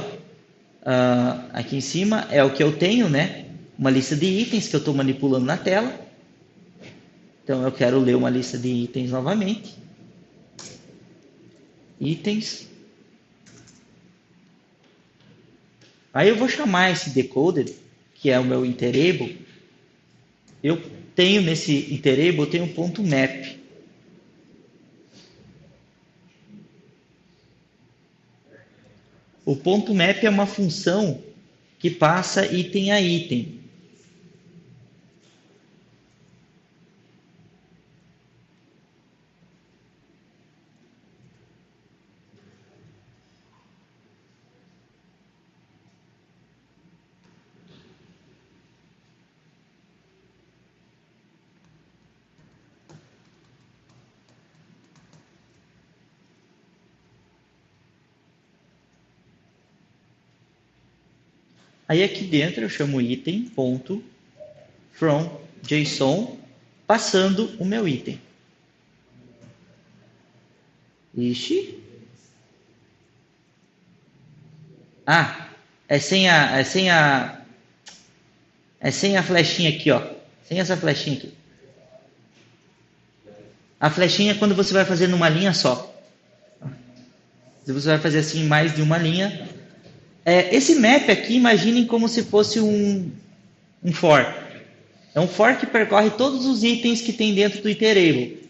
aqui em cima é o que eu tenho, né? Uma lista de itens que eu estou manipulando na tela. Então eu quero ler uma lista de itens novamente. Itens. Aí eu vou chamar esse decoded, que é o meu iterable. Eu tenho nesse iterable, eu tenho um ponto map. O ponto map é uma função que passa item a item. Aí aqui dentro eu chamo item.fromJSON, passando o meu item. Ixi. É sem a flechinha aqui, ó. Sem essa flechinha aqui. A flechinha é quando você vai fazer numa linha só. Se você vai fazer assim mais de uma linha. Esse map aqui, imaginem como se fosse um for. É um for que percorre todos os itens que tem dentro do iterable.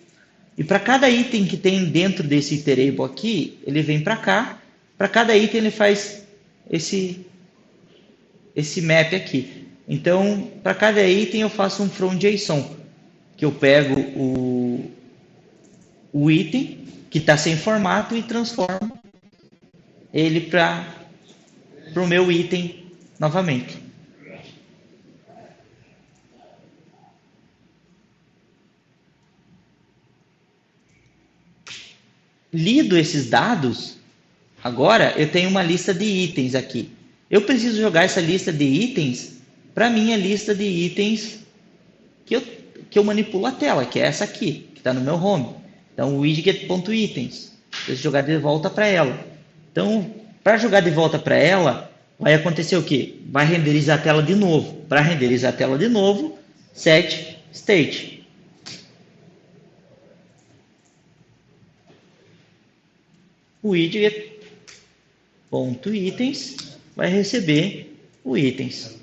E para cada item que tem dentro desse iterable aqui, ele vem para cá. Para cada item ele faz esse map aqui. Então, para cada item eu faço um from JSON. que eu pego o item que está sem formato e transformo ele para o meu item novamente. Lido esses dados, agora eu tenho uma lista de itens aqui. Eu preciso jogar essa lista de itens para a minha lista de itens que eu manipulo a tela, que é essa aqui, que está no meu home. Então, o widget.itens. Preciso jogar de volta para ela. Então, para jogar de volta para ela, vai acontecer o quê? Vai renderizar a tela de novo. Para renderizar a tela de novo, set state. O widget.itens vai receber o itens.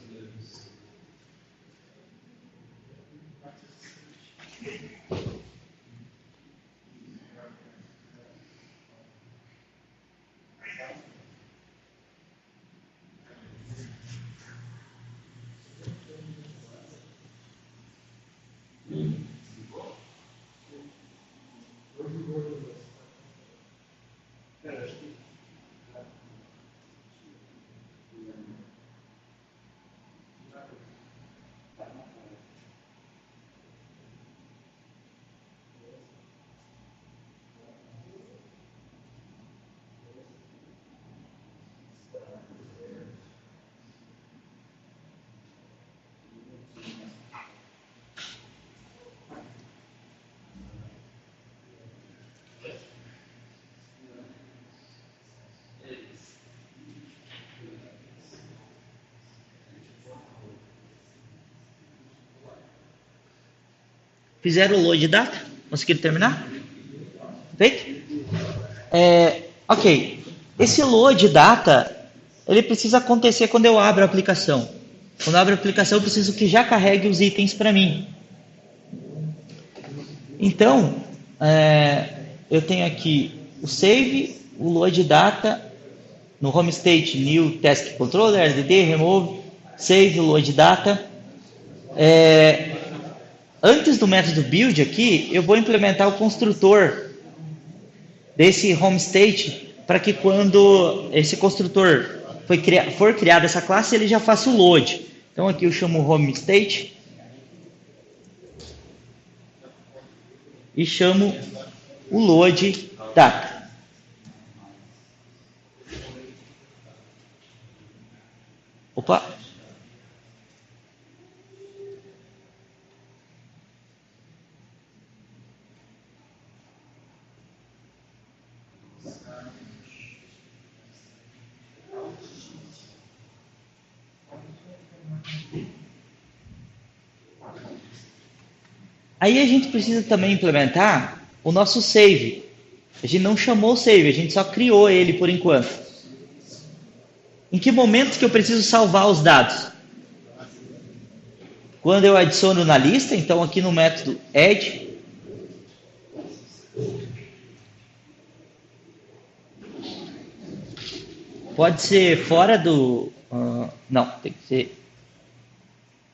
Fizeram o load data? Conseguiram terminar? Feito? Ok. Esse load data, ele precisa acontecer quando eu abro a aplicação. Quando eu abro a aplicação, eu preciso que já carregue os itens para mim. Então, eu tenho aqui o save, o load data, no home state, new task controller, rdd, remove, save, load data. Antes do método build aqui, eu vou implementar o construtor desse home state para que quando esse construtor for criada essa classe, ele já faça o load. Então aqui eu chamo home state e chamo o load data. Opa! Aí a gente precisa também implementar o nosso save. A gente não chamou o save, a gente só criou ele por enquanto. Em que momento que eu preciso salvar os dados? Quando eu adiciono na lista, então aqui no método add, pode ser fora do... não, tem que ser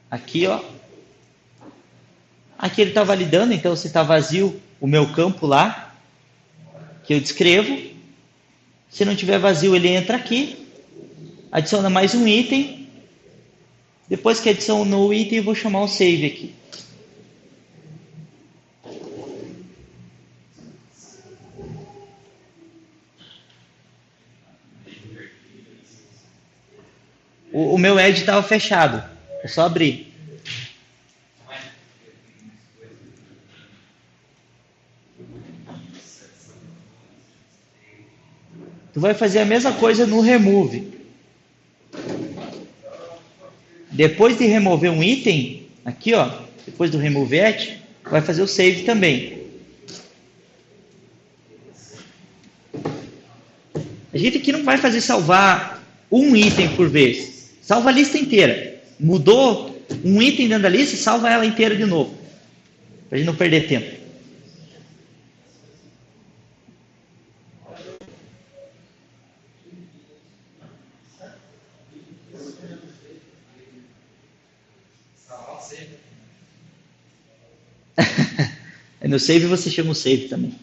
aqui, ó. Aqui ele está validando, então se está vazio o meu campo lá, que eu descrevo. Se não tiver vazio, ele entra aqui, adiciona mais um item. Depois que adicionou o item, eu vou chamar o save aqui. O meu Edge estava fechado, é só abrir. Tu vai fazer a mesma coisa no remove. Depois de remover um item, aqui ó, depois do remove at, vai fazer o save também. A gente aqui não vai fazer salvar um item por vez. Salva a lista inteira. Mudou um item dentro da lista, salva ela inteira de novo. Para a gente não perder tempo. no save você chama o save também.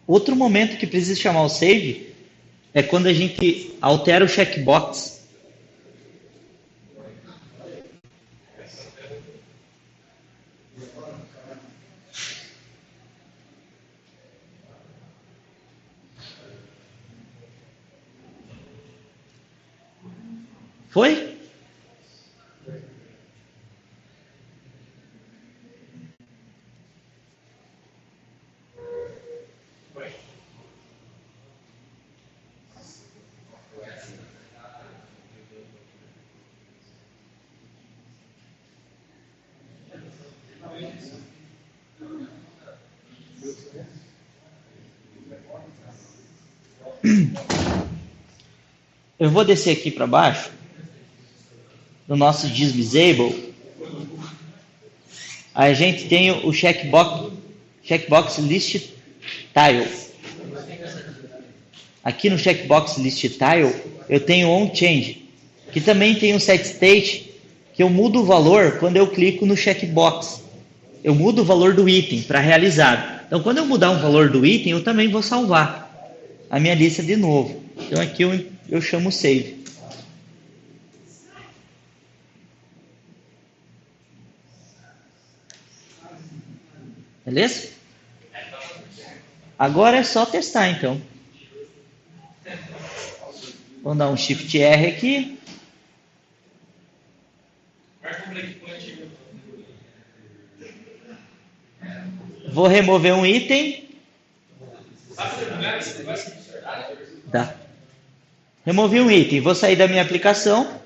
Outro momento que precisa chamar o save é quando a gente altera o checkbox. Foi? Eu vou descer aqui para baixo, no nosso disable, a gente tem o checkbox list tile. Aqui no checkbox list tile, eu tenho on change, que também tem um set state, que eu mudo o valor quando eu clico no checkbox. Eu mudo o valor do item para realizado. Então, quando eu mudar um valor do item, eu também vou salvar a minha lista de novo. Então, aqui eu chamo save. Beleza? Agora é só testar, então. Vamos dar um Shift R aqui. Vou remover um item. Dá. Removi um item. Vou sair da minha aplicação.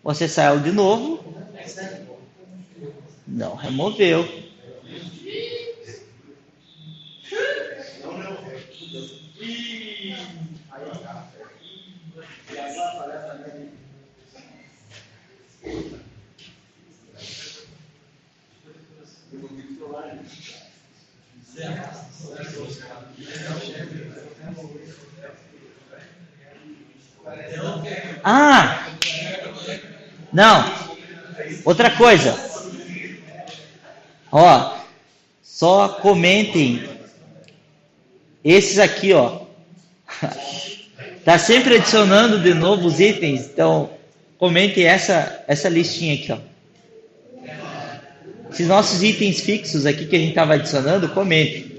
Vou acessar ela de novo. Não removeu. Ah! Não! Outra coisa. Ó, só comentem esses aqui, ó. Tá sempre adicionando de novo os itens, então comentem essa listinha aqui, ó. Esses nossos itens fixos aqui que a gente estava adicionando, comentem.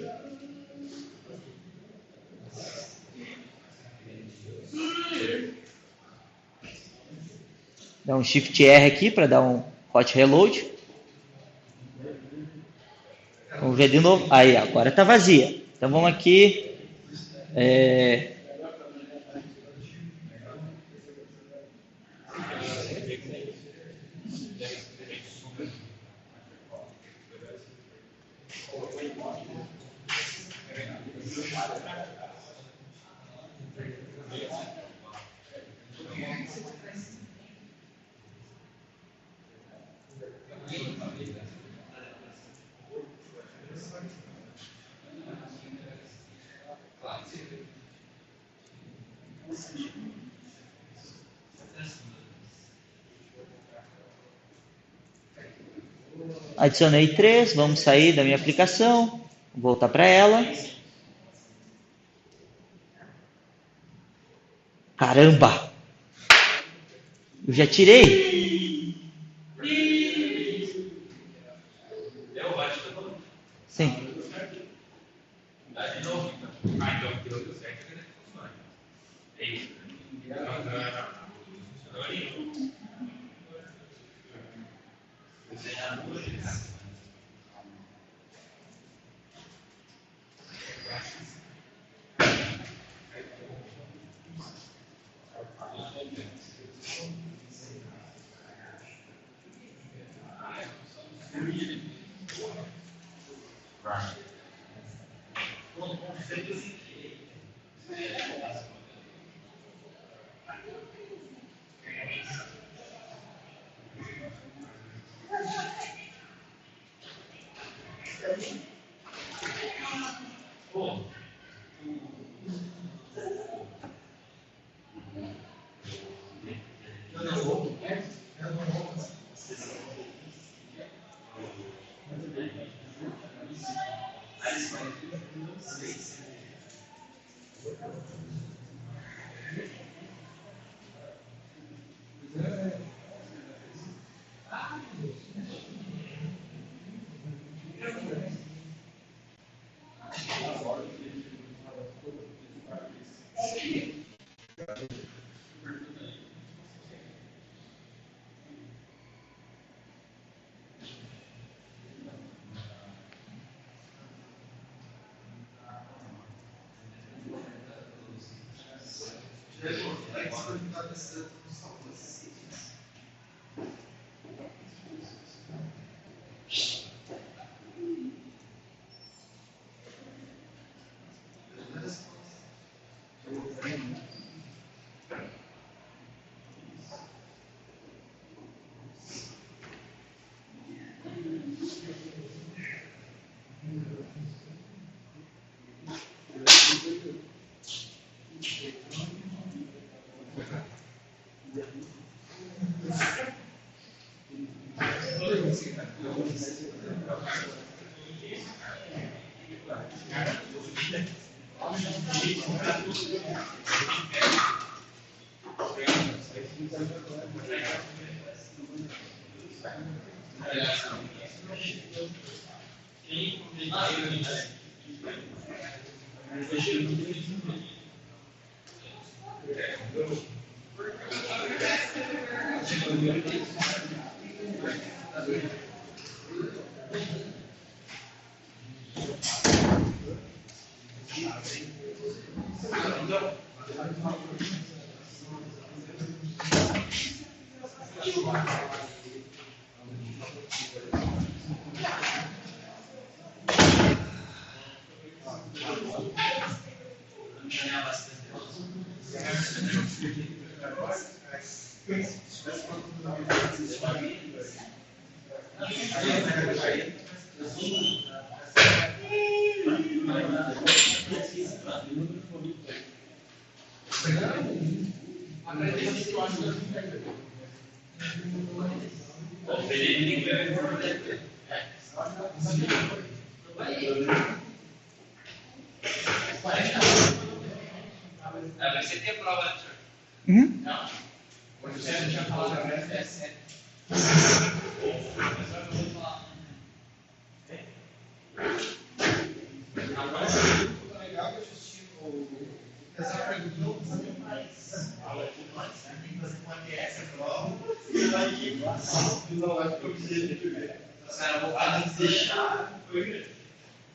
Dá um Shift R aqui para dar um hot reload. Vamos ver de novo. Aí, agora está vazia. Então vamos aqui. Adicionei 3, vamos sair da minha aplicação, voltar para ela. Caramba! Eu já tirei? Sim. Você tem prova, Uhum. não. Você já tinha falado agora, é sério.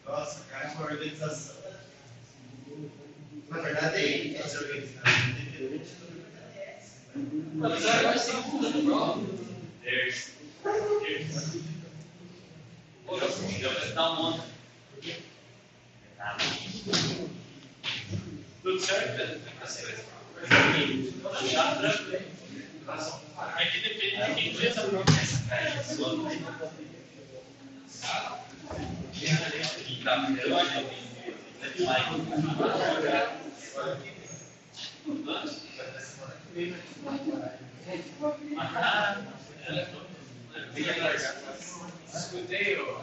Nossa, cara, é uma organização. Na verdade, é ele que é desorganizado, independente do Mas agora você não muda no prova. There's. Pô, eu vou dar um monte. Tudo certo, Pedro? Já, tranquilo. Aqui depende de quem fez a promessa, cara. Escutei o.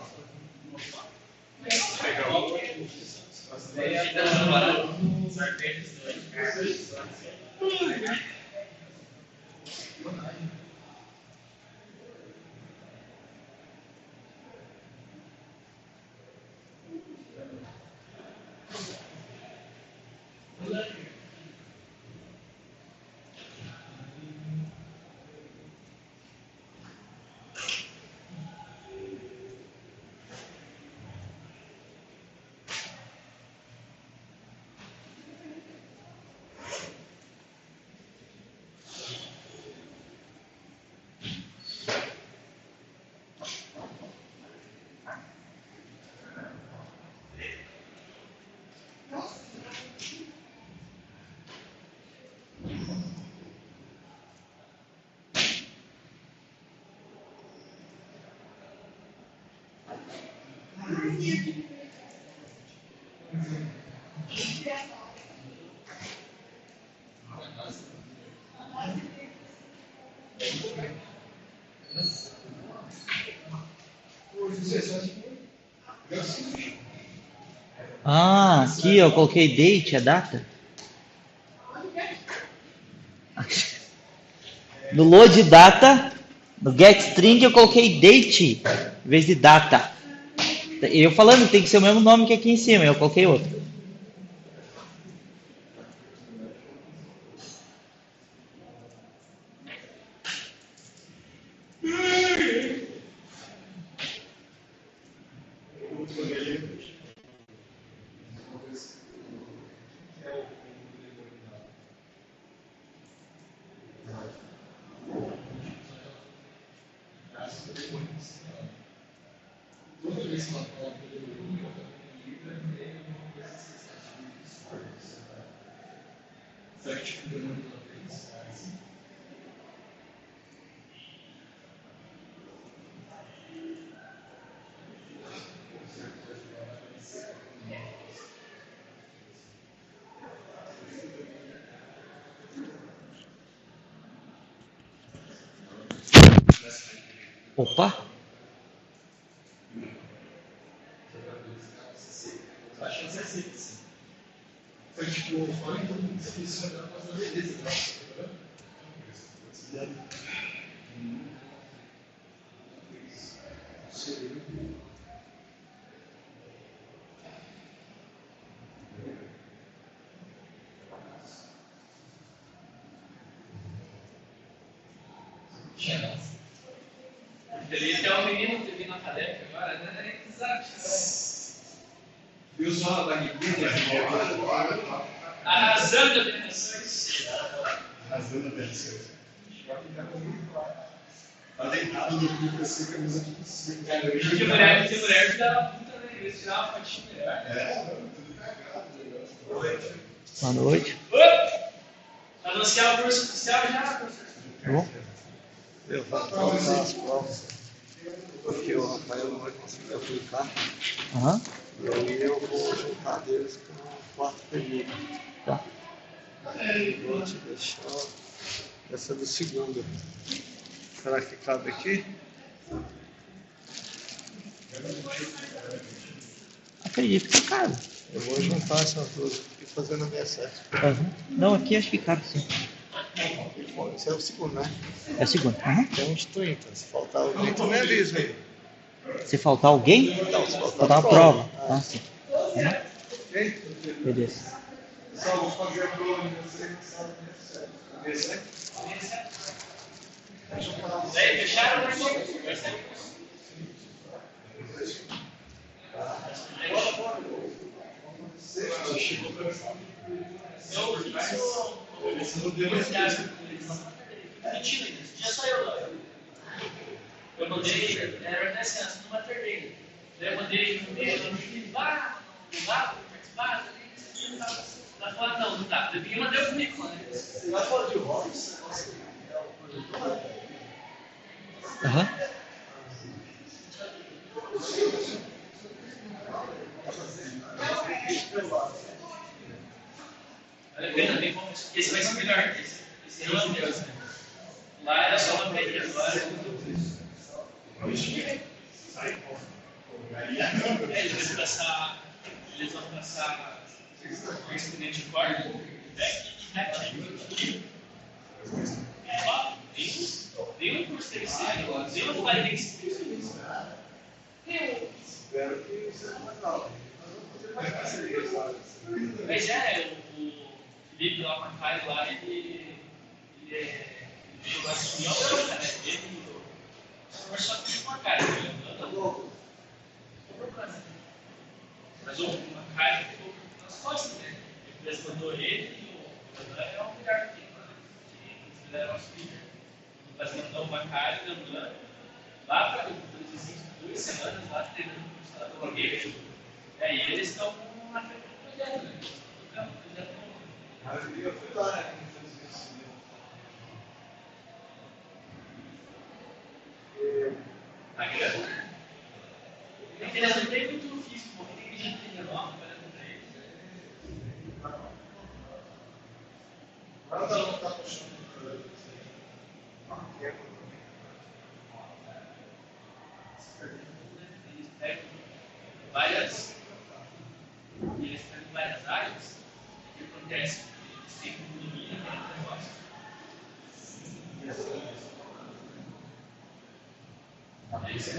Ah, aqui eu coloquei date, a data. No load data, no get string eu coloquei date em vez de data. Eu falando tem que ser o mesmo nome que aqui em cima, eu coloquei outro. Opa! Feliz que é o menino que vem na acadêmica agora, né? Exato. Viu só a barriguinha? Arrasando apresentações. Arrasando a beleza. Tá deitado no bico assim, camisa de piscina. Que mulher que dá uma puta, né? Eles tiravam uma fotinha melhor. É, tudo cagado. Boa noite. Anunciar o curso oficial já, professor. Tá bom? Eu vou atualizar as provas, porque o Rafael não vai conseguir aplicar. Aham. E aí eu vou juntar deles com o quarto período. Tá. Eu vou te deixar essa do segundo. Será que cabe aqui? Acredito que cabe. Eu vou juntar essas duas e fazer na minha sete. Aham. Não, aqui acho que cabe sim. Esse é o segundo, né? É o segundo. Aham. Tem uns 30. Se faltar alguém, tu me avisa aí. Se faltar alguém, Não, se faltar uma prova. Ah, sim. Aham. Ok? Beleza. Só vou fazer a prova de vocês que sabem minha sete. Daí fecharam o curso. Vai ser o curso. Eu mandei, era até assim, antes do maternidade. Daí eu mandei um e-mail, eu falei, não dá pra participar, ela falou, não dá. Eu mandei o currículo, né? Você vai falar de Robson? Aham. Vale a pena ver como esse vai ser melhor. Esse é o Deus, né? Lá era só uma média, agora é tudo isso. Eles vão passar o instrumento de corda, back e back. Nenhum curso deve ser, nenhum vale tem que ser isso. Espero que seja legal. Mas o Felipe lá, o Macai lá, ele chegou a assumir a outra, né? Ele só com uma cara, ele andando. Mas o Macai ficou nas costas, né? Ele levantou ele e o André é um lugar que tem, ele era nosso líder. Mas levantou o Macai andando lá para 2 semanas lá, treinando com o Gustavo. E aí eles estão na frente do projeto, né? Mas eu fui lá, né? Tá grande. Eles não tem muito físico, porque tem gente que renova, olhando pra eles. Agora não está puxando. Eles pegam várias. E acontece? Eles ficam no domínio daquele negócio. É isso.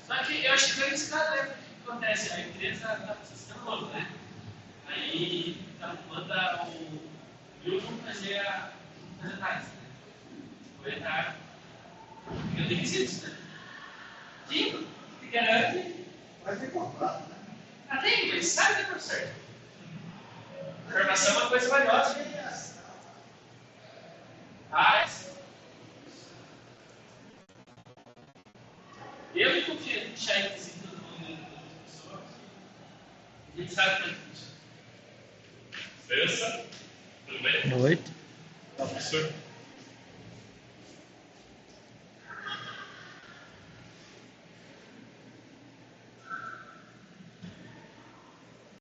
Só que eu acho que é isso, cara, né? O que acontece? A empresa está precisando novo, né? Aí manda o Milton fazer análise, né? Vai estar ficando requisitos, né? Que garante. Vai ter contrato, né? Ah, tem, mas sabe, né, professor? Informação é uma coisa valiosa. Eu me confio em deixar requisito todo mundo da pessoa. A gente sabe como é que funciona. Beleza? Tudo bem? Noite. Professor?